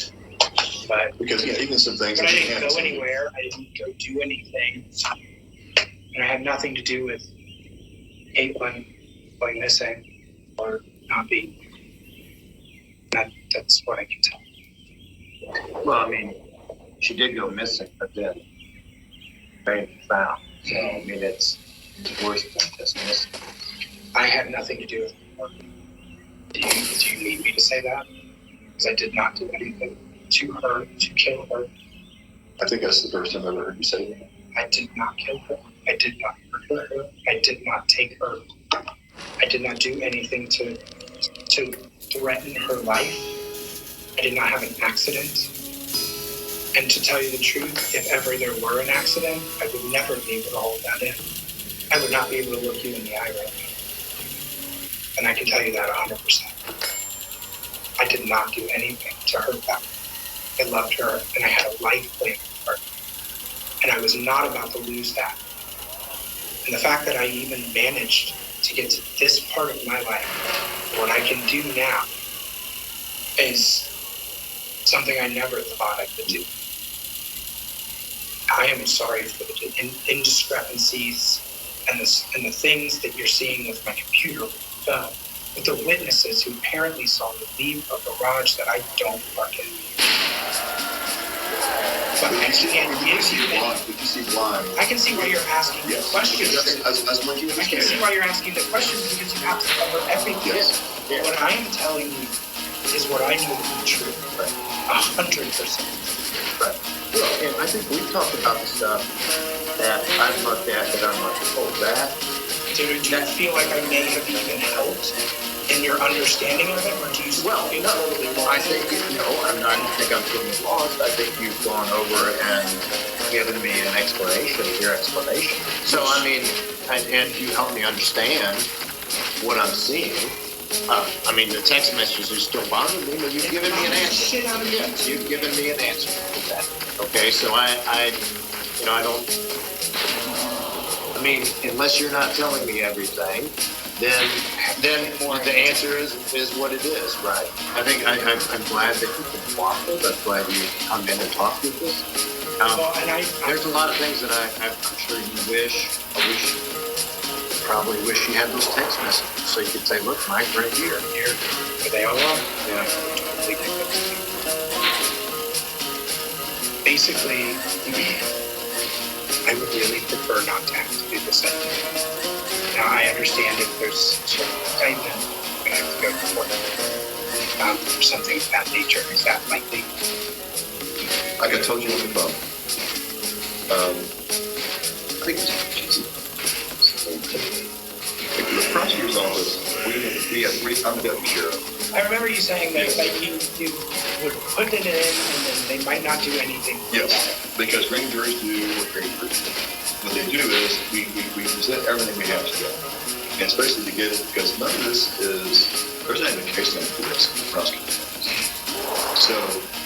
But because even some things. But I didn't go anywhere. I didn't go do anything. And I had nothing to do with Caitlin going missing or not being. That's what I can tell. Well, I mean, she did go missing, but then found. So, I mean, it's worse than just missing. I had nothing to do with it. Do you need me to say that? Because I did not do anything to her, to kill her. I think that's the first time I've ever heard you say that. I did not kill her. I did not hurt her. I did not take her. I did not do anything to threaten her life. I did not have an accident. And to tell you the truth, if ever there were an accident, I would never be able to hold that in. I would not be able to look you in the eye right now. And I can tell you that 100%. I did not do anything to hurt that. I loved her, and I had a life plan with her. And I was not about to lose that. And the fact that I even managed to get to this part of my life, what I can do now, is something I never thought I could do. I am sorry for the indiscrepancies and the things that you're seeing with my computer, with the witnesses who apparently saw me leave a garage that I don't park in. but I can't give you any. If you see blind. I can see why you're asking the questions. That's what you I can see why you're asking the questions because you have to cover everything. Yes. What I am telling you is what I know to be true. 100%. Right. Well, and I think we talked about the stuff that I've looked at that I'm like, oh, that. Do you feel like I may have even helped in your understanding of it, or do you feel totally lost? I think, I don't think I'm totally lost. I think you've gone over and given me an explanation, your explanation. So, I mean, and you helped me understand what I'm seeing. I mean, the text messages are still bothering me, but you've given me an answer. Yes, you've given me an answer to that. Okay, so I don't. I mean, unless you're not telling me everything, then the answer is what it is, right? I think I'm glad that you've been cooperative. I'm glad you come in and talk with us. There's a lot of things that I'm sure you probably wish you had those text messages so you could say, look, Mike's right here. Here they all are. Yeah. Basically, I would really prefer not to have to do this anymore. Now, I understand if there's certain indictment, I'm going to have to go to court for something of that nature. Is that likely? Like I told you on the phone, I think the prosecutor's office, we have three, I'm the deputy sheriff. I remember you saying that you would put it in and then they might not do anything. Yes, because grand juries do what grand juries do. What they do is we present everything we have to them. And especially to get it, because none of this is, there's not even a case number for this prosecutor. So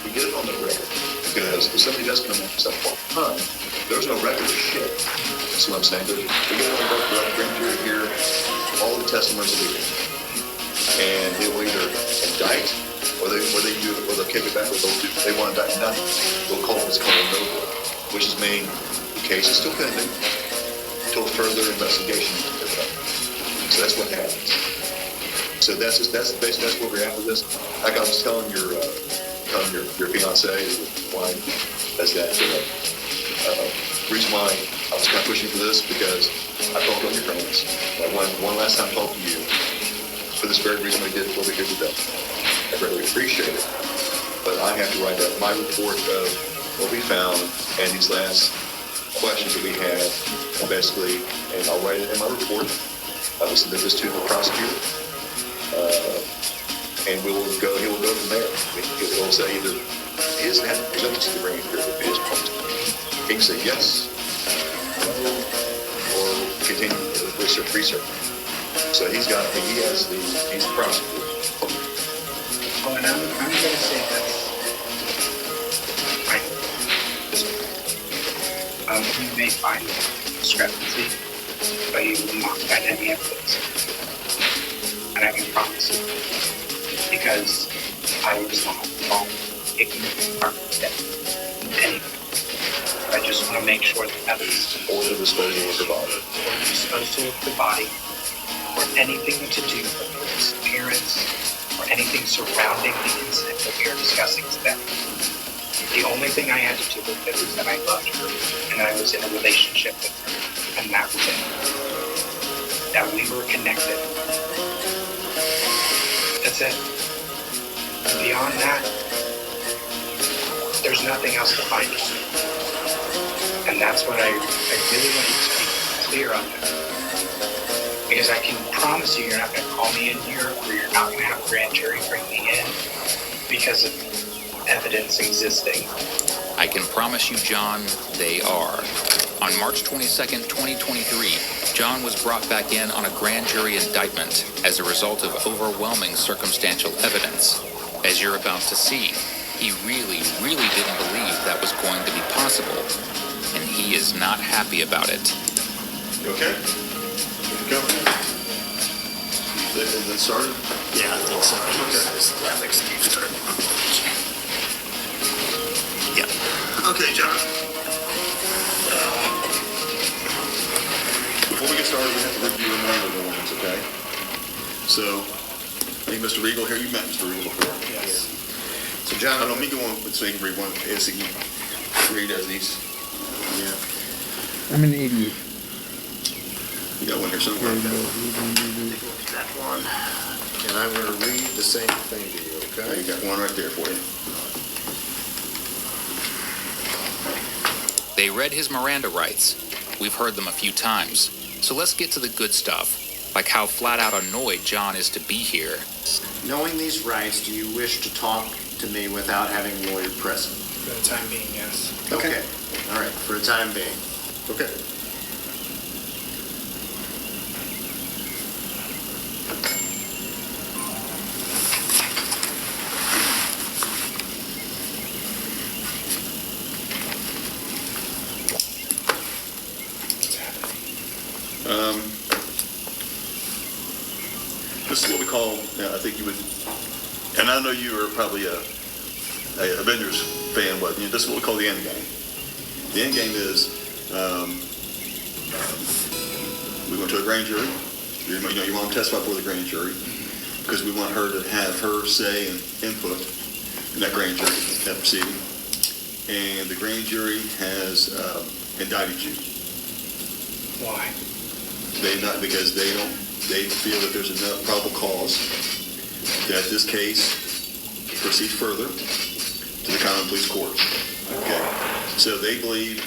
we get it on the record. Because if somebody does come in for some point, there's no record of shit. That's what I'm saying. We get it on the record, grand jury here, all the testimonies will be there. And they will either indict, or they'll kick it back, or they want to indict nothing. They'll call what's called a no vote, which is meaning the case is still pending until further investigation is done. So that's what happens. So that's basically that's where we're at with this. Like I was telling your fiance, your wife, that's that. Reason why I was kind of pushing for this because I talked to your friends. One last time I talked to you. For this very reason, we did what we did with them. I really appreciate it. But I have to write up my report of what we found and these last questions that we had, and I'll write it in my report. I will submit this to the prosecutor, and he will go from there. He'll say either he doesn't have to present this to the grand jury if he is supposed to. He can say yes, no, or continue research. So he's the prosecutor. Well, and I'm going to say this. You may find discrepancy, but you will not find any evidence. And I can promise you, because I was not involved in taking the department's death. Anything. I just want to make sure that is or the disposal of the body. Or the disposal of the body, or anything to do with the disappearance, or anything surrounding the incident that we are discussing today. The only thing I had to do with it was that I loved her, and I was in a relationship with her, and that was it. That we were connected. That's it. And beyond that, there's nothing else to find out. And that's what I really want you to be clear on that. Because I can promise you, you're not going to call me in here, or you're not going to have a grand jury bring me in because of evidence existing. I can promise you, John, they are. On March 22nd, 2023, John was brought back in on a grand jury indictment as a result of overwhelming circumstantial evidence. As you're about to see, he really didn't believe that was going to be possible, and he is not happy about it. You okay? Go. Is it started? Yeah, I think so. Okay. I think Steve started. Yeah. Okay, John. Before we get started, we have to review a number of ones, okay? So, I think Mr. Regal here, you met Mr. Regal before. Yes. So, John, let me go on and say everyone is Reed has these. Yeah. I'm in 88. You got one here somewhere. Take a look at that one. And I'm going to read the same thing to you, okay? You got one right there for you. They read his Miranda rights. We've heard them a few times. So let's get to the good stuff, like how flat out annoyed John is to be here. Knowing these rights, do you wish to talk to me without having a lawyer present? For the time being, yes. Okay. All right, for the time being. Okay. This is what we call, I think you would, and I know you are probably a Avengers fan, but this is what we call the end game. The end game is we went to a grand jury. You want to testify before the grand jury because we want her to have her say and input in that grand jury, that proceeding. And the grand jury has indicted you. Why? Because they feel that there's enough probable cause that this case proceed further to the common police court. Okay. So they believe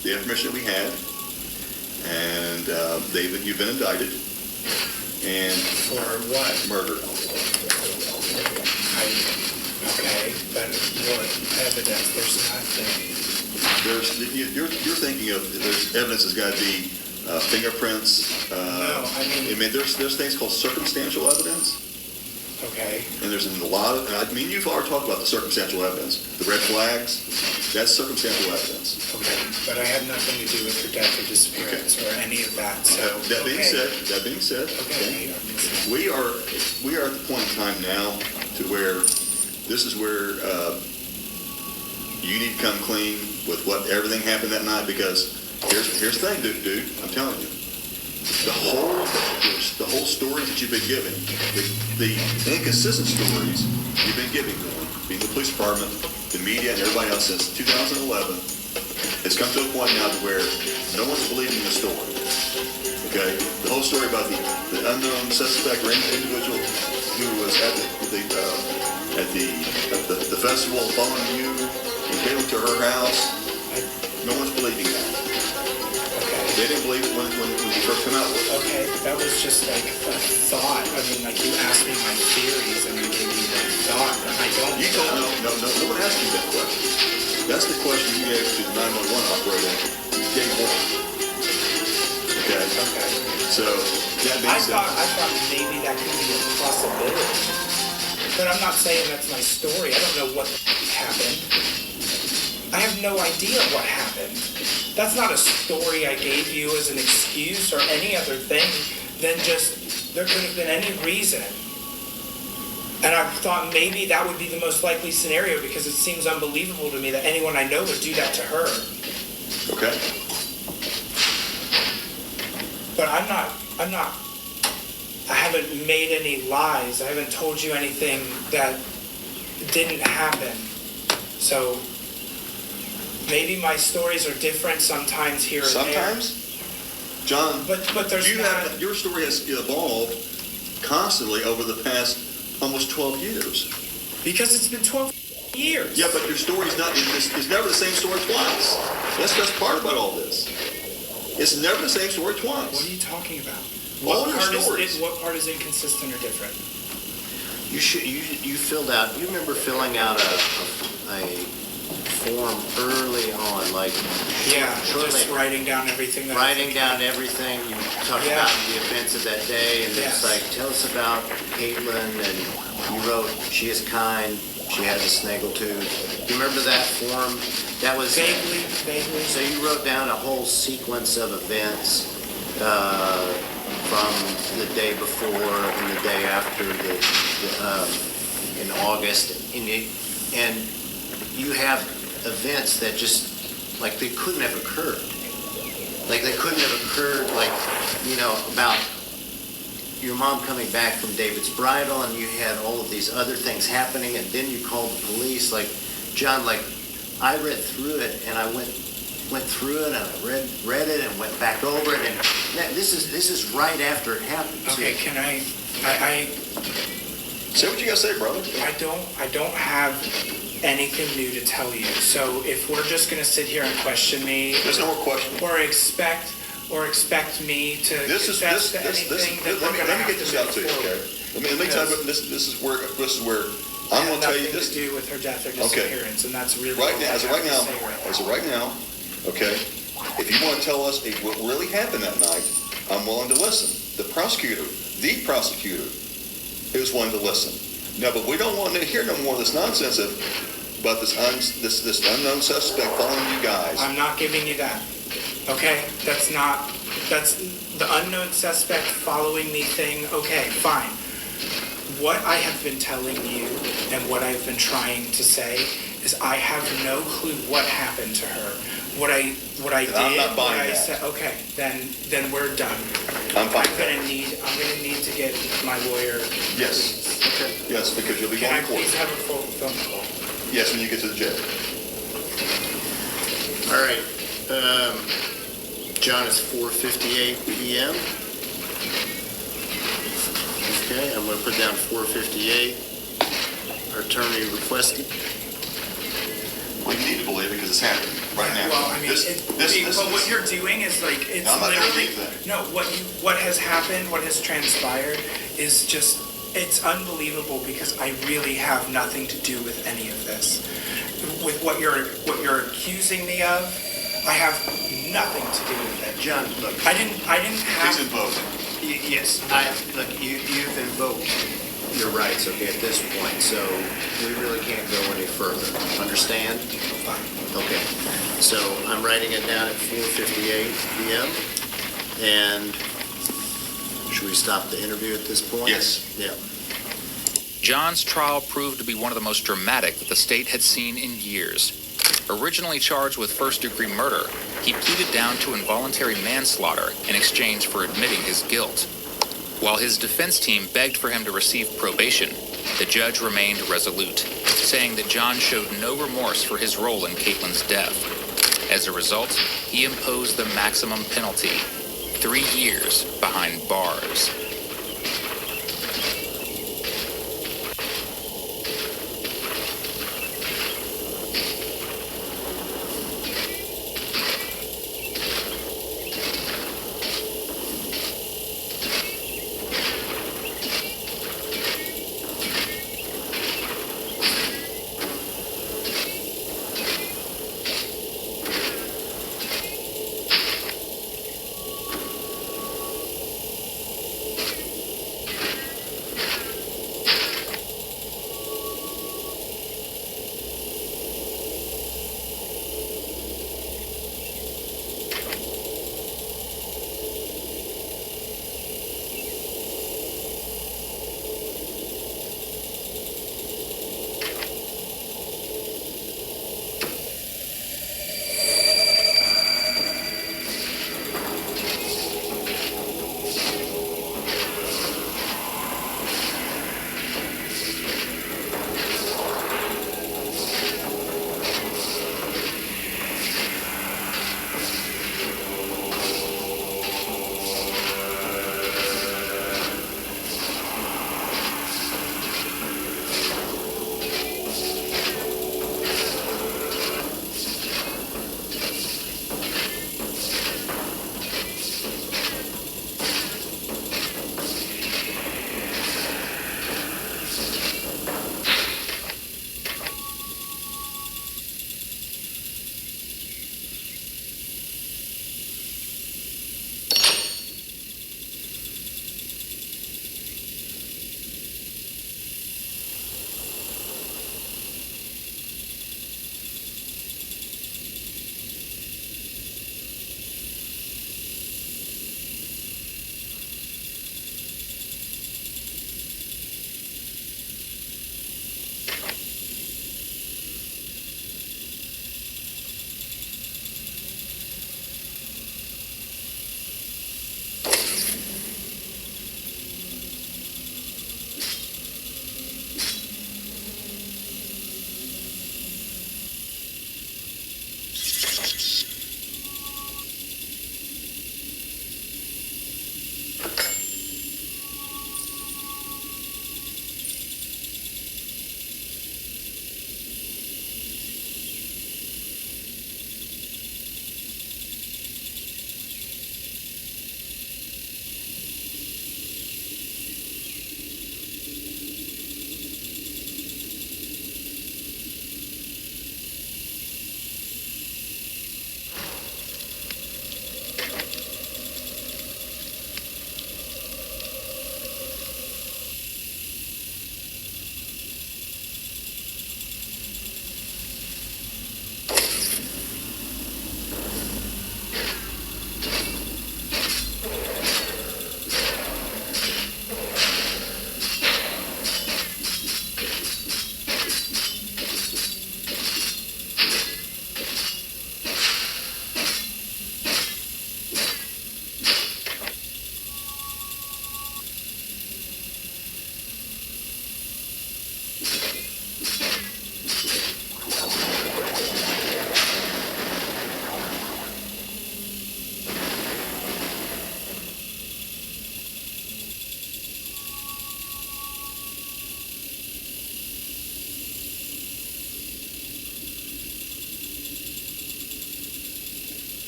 the information that we had, and you've been indicted. And for what? Murder. Okay, but what evidence? There's nothing. You're thinking of there's evidence that's got to be fingerprints. No, I mean there's things called circumstantial evidence. Okay. And there's a lot of, you've already talked about the circumstantial evidence, the red flags. That's circumstantial evidence. Okay, but I had nothing to do with her death or disappearance or any of that. So that being said, okay. We are at the point in time now to where this is where you need to come clean with what everything happened that night, because here's the thing, dude. I'm telling you, the whole story that you've been giving, the inconsistent stories you've been giving them, being the police department, the media, and everybody else since 2011, has come to a point now to where no one's believing the story. Okay, the whole story about the unknown suspect or individual who was at the festival following you and came to her house. No one's believing that. They didn't believe it when you first came out with it. Okay, that was just like a thought. I mean, like you asked me my theories and I gave you that thought, and I don't. You told no one asked you that question. That's the question you gave to the 911 operator. You gave one. Okay. So that being said, I thought maybe that could be a possibility, but I'm not saying that's my story. I don't know what happened. I have no idea what happened. That's not a story I gave you as an excuse or any other thing than just there could have been any reason. And I thought maybe that would be the most likely scenario because it seems unbelievable to me that anyone I know would do that to her. Okay. But I haven't made any lies. I haven't told you anything that didn't happen. So maybe my stories are different sometimes here and sometimes, there. John, but there's your story has evolved constantly over the past almost 12 years. Because it's been 12 years. Yeah, but your story's it's never the same story twice. That's the best part about all this. It's never the same story twice. What are you talking about? All your stories. What part is inconsistent or different? You filled out. You remember filling out a form early on, like just writing down everything. You talked about the events of that day, and it's like, tell us about Caitlin, and you wrote, she is kind, she has a snaggletooth. Do you remember that form? That was vaguely. So you wrote down a whole sequence of events from the day before and the day after in August, and you have events that just, like, they couldn't have occurred. Like, they couldn't have occurred, like, about your mom coming back from David's bridal, and you had all of these other things happening, and then you called the police. Like, John, like, I read through it, and I went through it, and I read it, and went back over it, and this is right after it happened. Okay, too. can I Say what you gotta say, brother. I don't have anything new to tell you. So if we're just gonna sit here and question me, There's no more question. or expect me to This is confess this to this this. anything, then Let we're me gonna get have this to out move to you, forward. okay? Let me tell you what this is where I'm gonna tell you Nothing this. to do with her death or Okay. disappearance, and that's really Right all now, I as of have right to now, say right as of right now, okay. If you want to tell us what really happened that night, I'm willing to listen. The prosecutor is willing to listen. No, but we don't want to hear no more of this nonsense about this unknown suspect following you guys. I'm not giving you that. Okay? That's the unknown suspect following me thing. Okay, fine. What I have been telling you and what I've been trying to say is I have no clue what happened to her. What I did, I'm not buying what I that. said, okay, then we're done. I'm fine. I'm gonna need to get my lawyer. Yes. Okay. Yes, because you'll be Can going I to court. please have a phone call? Yes, when you get to the jail. All right. John, it's 4:58 p.m. Okay, I'm going to put down 4:58. Our attorney requested. Well, you need to believe it because it's happening right now. Well, I mean, but what you're doing is like it's I'm not gonna literally believe that. no. What has happened, what has transpired, is just it's unbelievable because I really have nothing to do with any of this. With what you're accusing me of, I have nothing to do with it. John, look. I didn't have. He's involved. Yes, look, you've invoked your rights, okay, at this point, so we really can't go any further. Understand? Fine. Okay, so I'm writing it down at 4:58 p.m. And should we stop the interview at this point? Yes. Yeah. John's trial proved to be one of the most dramatic that the state had seen in years. Originally charged with first-degree murder, he pleaded down to involuntary manslaughter in exchange for admitting his guilt. While his defense team begged for him to receive probation, the judge remained resolute, saying that John showed no remorse for his role in Caitlin's death. As a result, he imposed the maximum penalty, 3 years behind bars.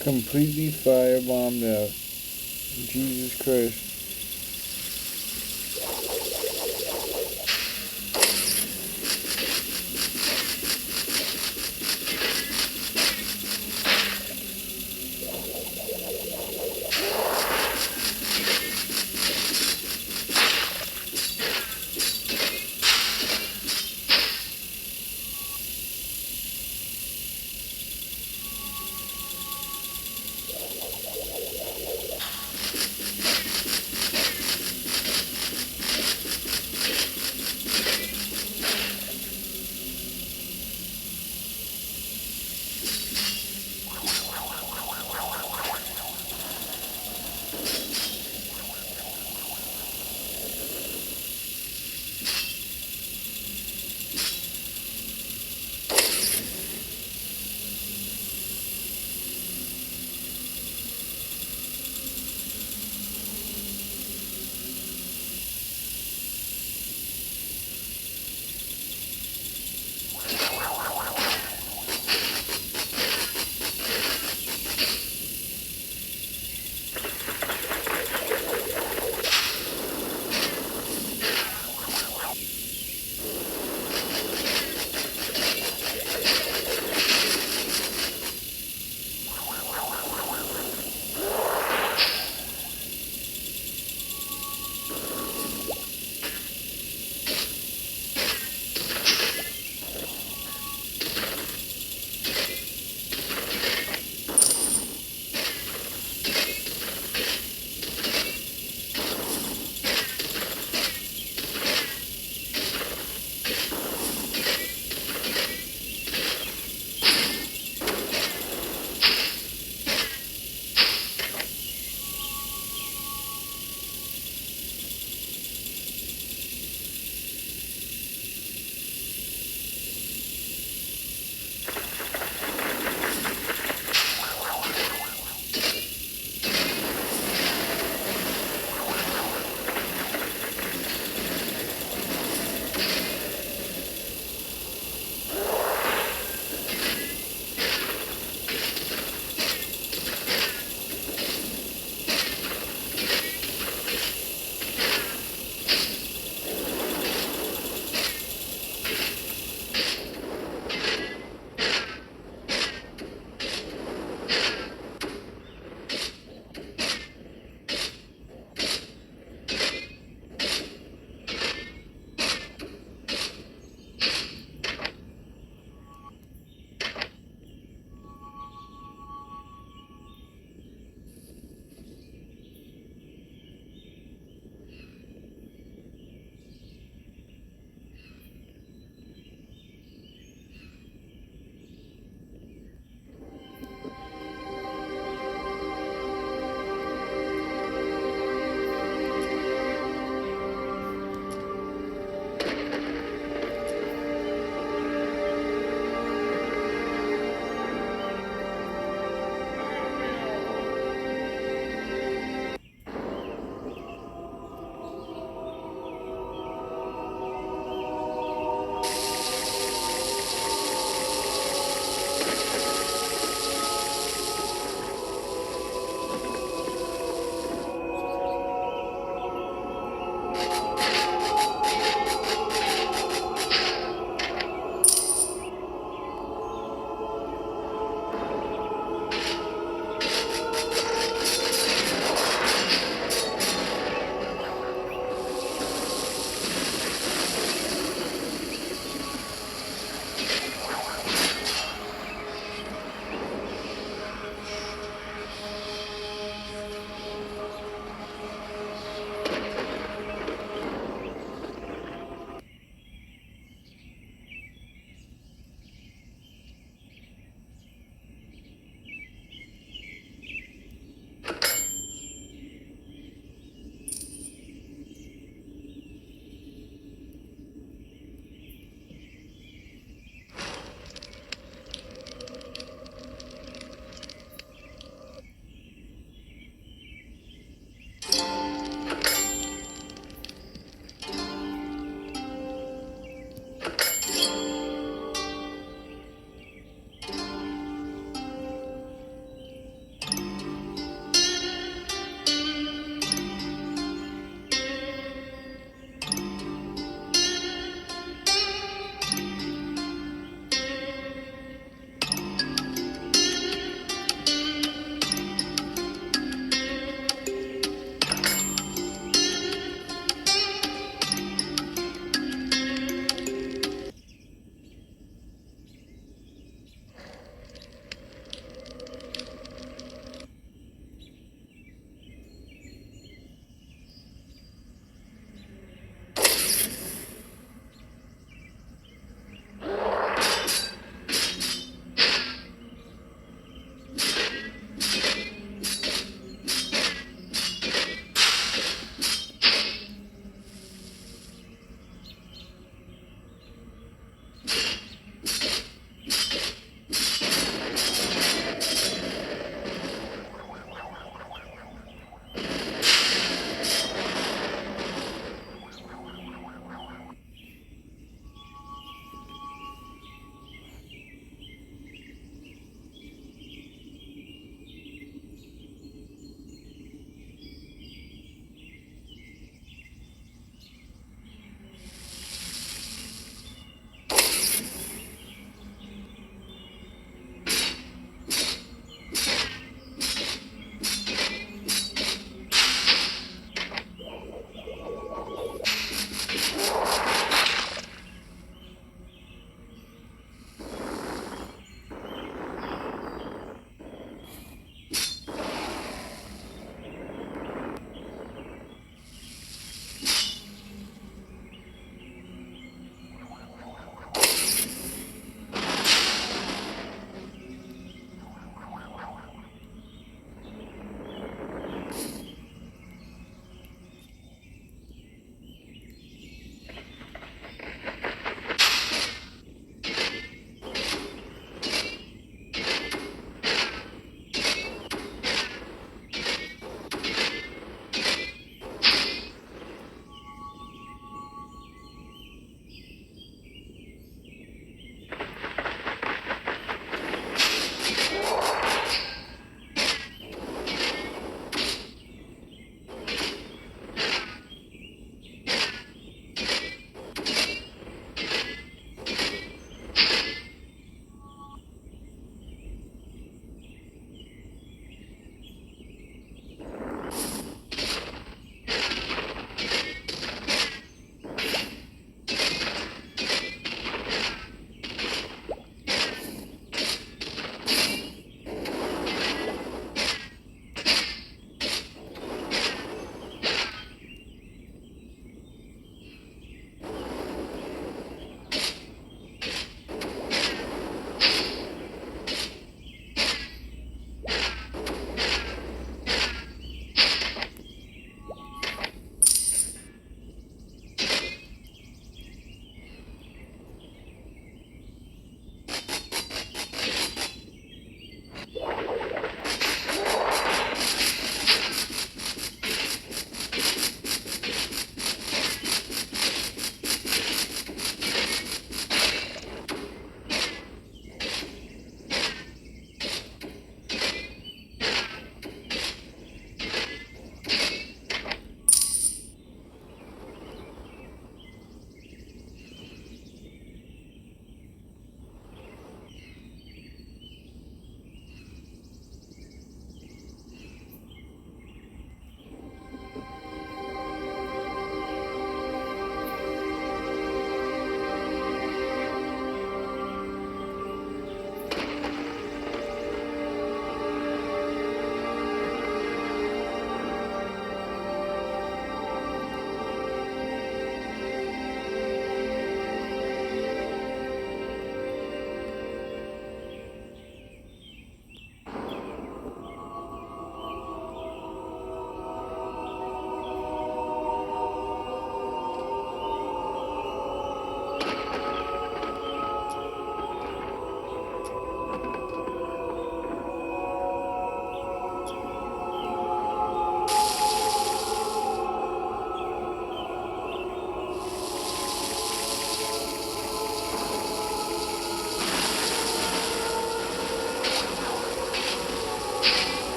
Completely firebombed out. Jesus Christ.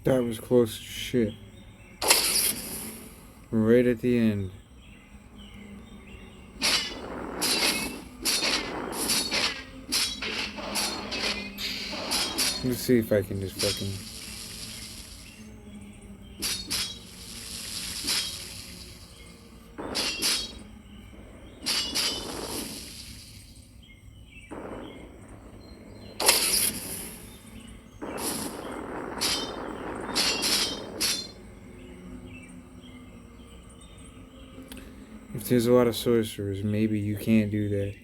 That was close as shit. Right at the end. Let's see if I can just fucking... If there's a lot of sorcerers, maybe you can't do that.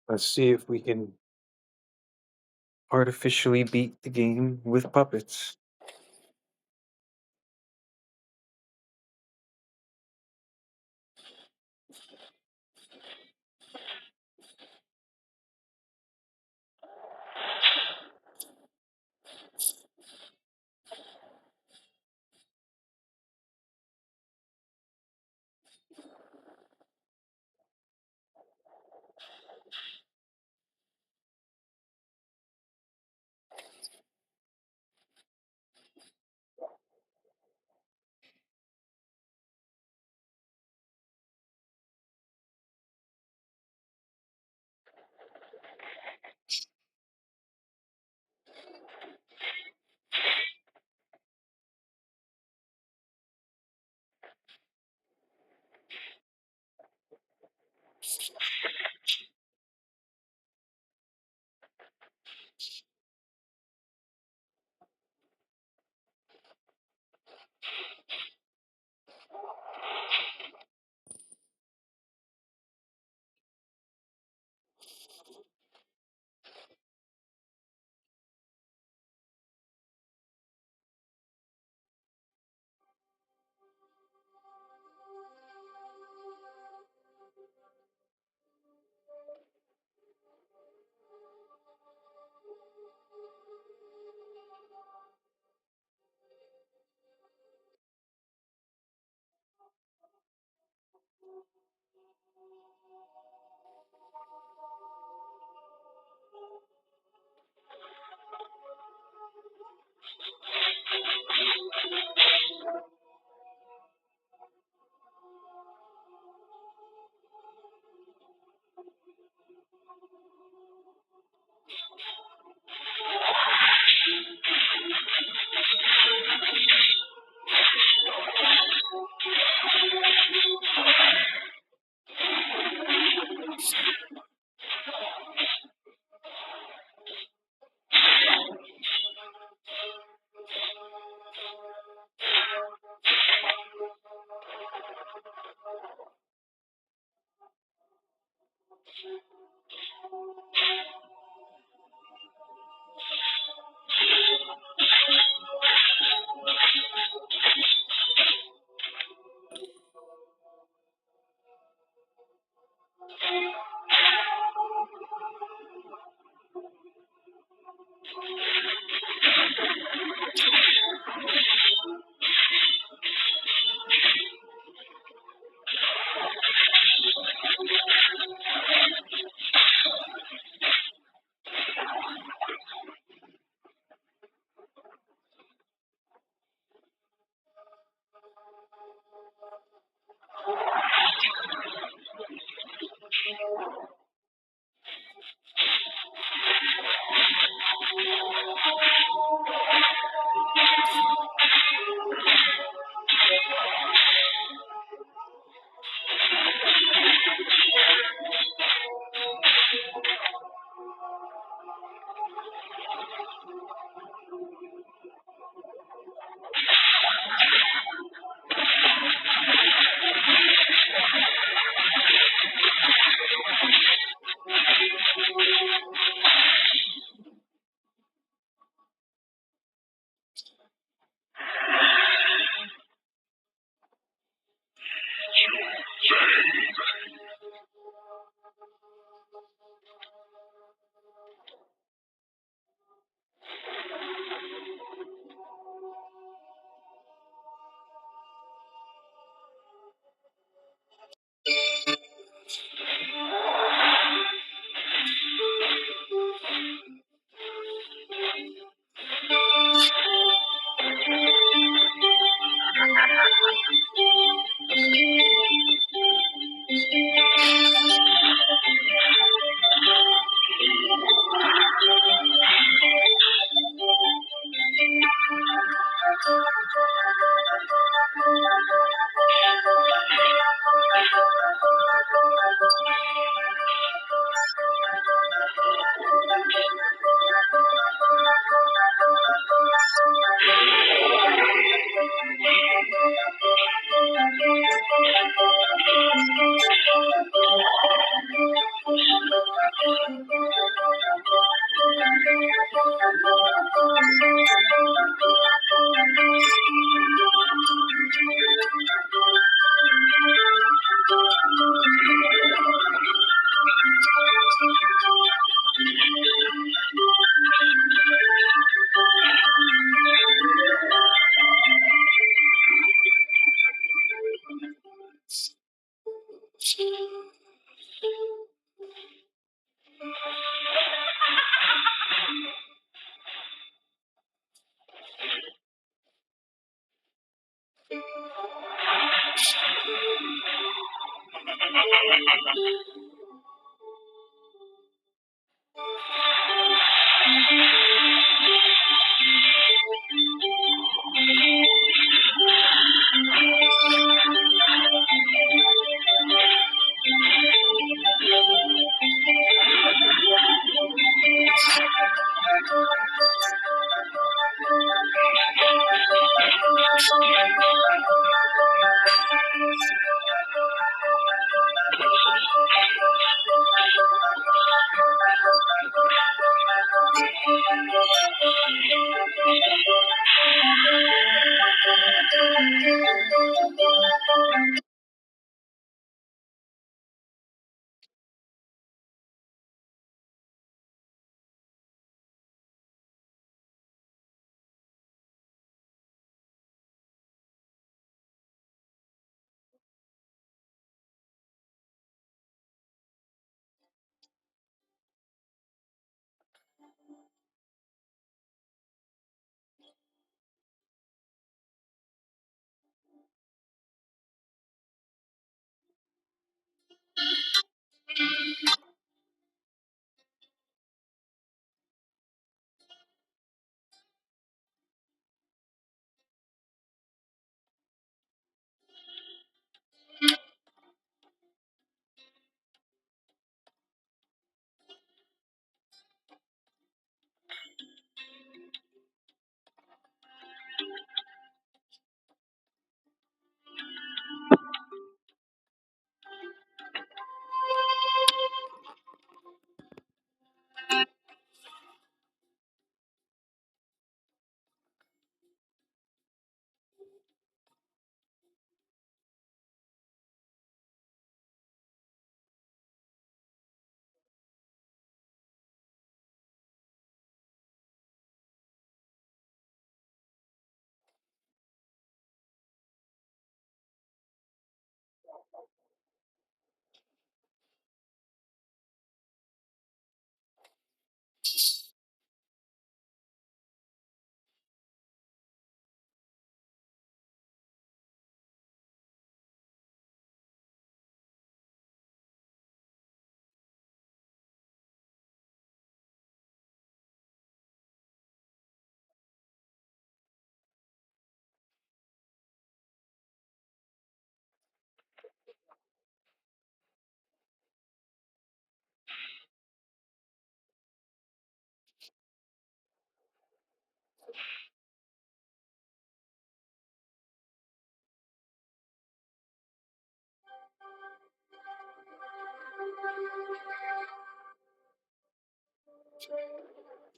Let's see if we can artificially beat the game with puppets.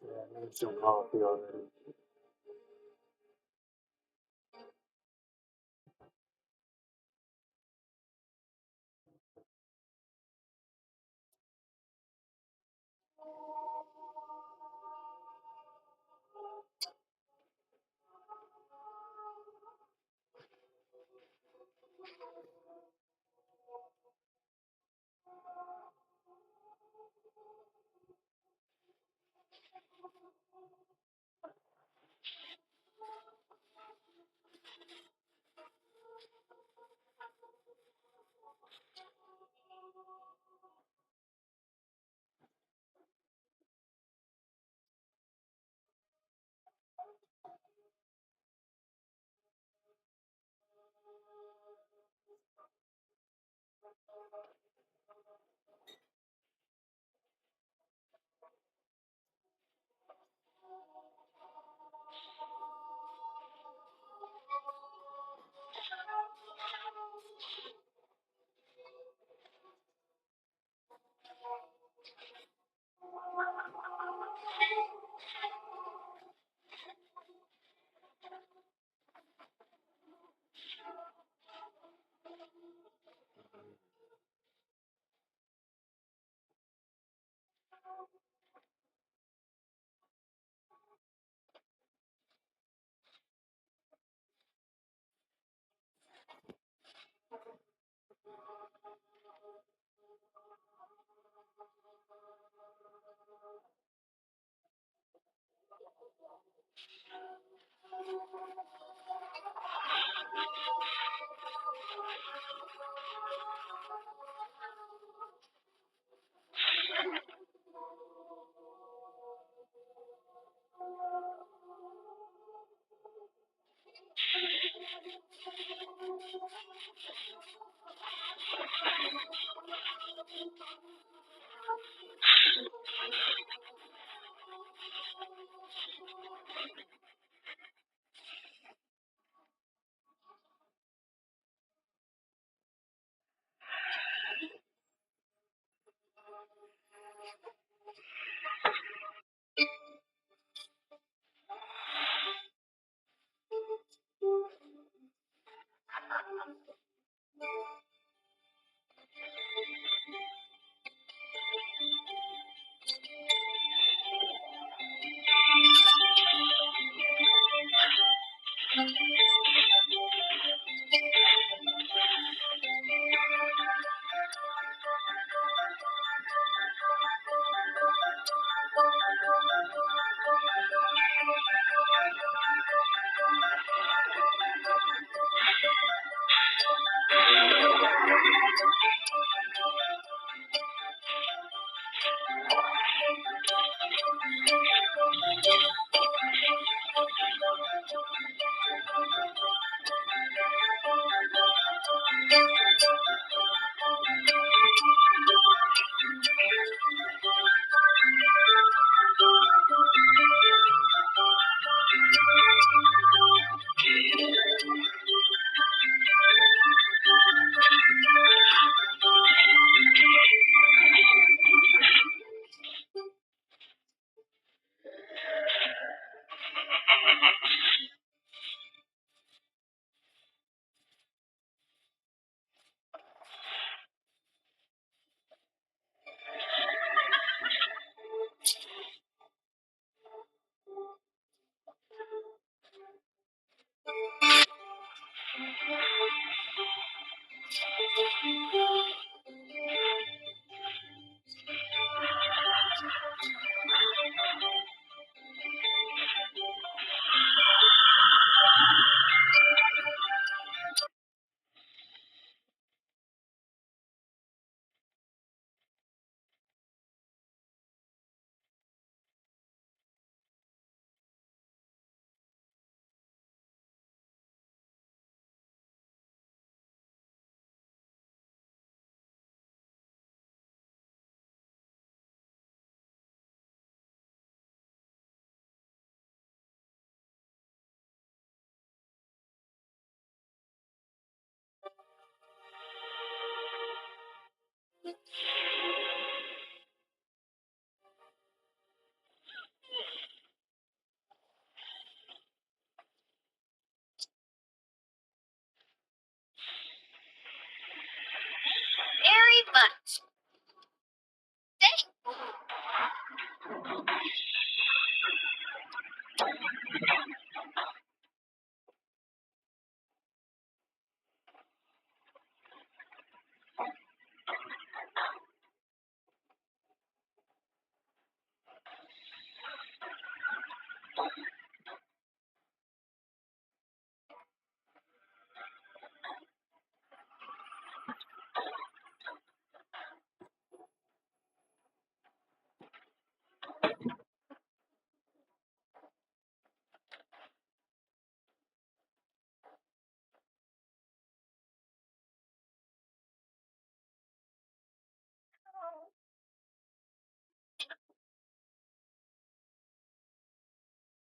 Yeah, I need some coffee already.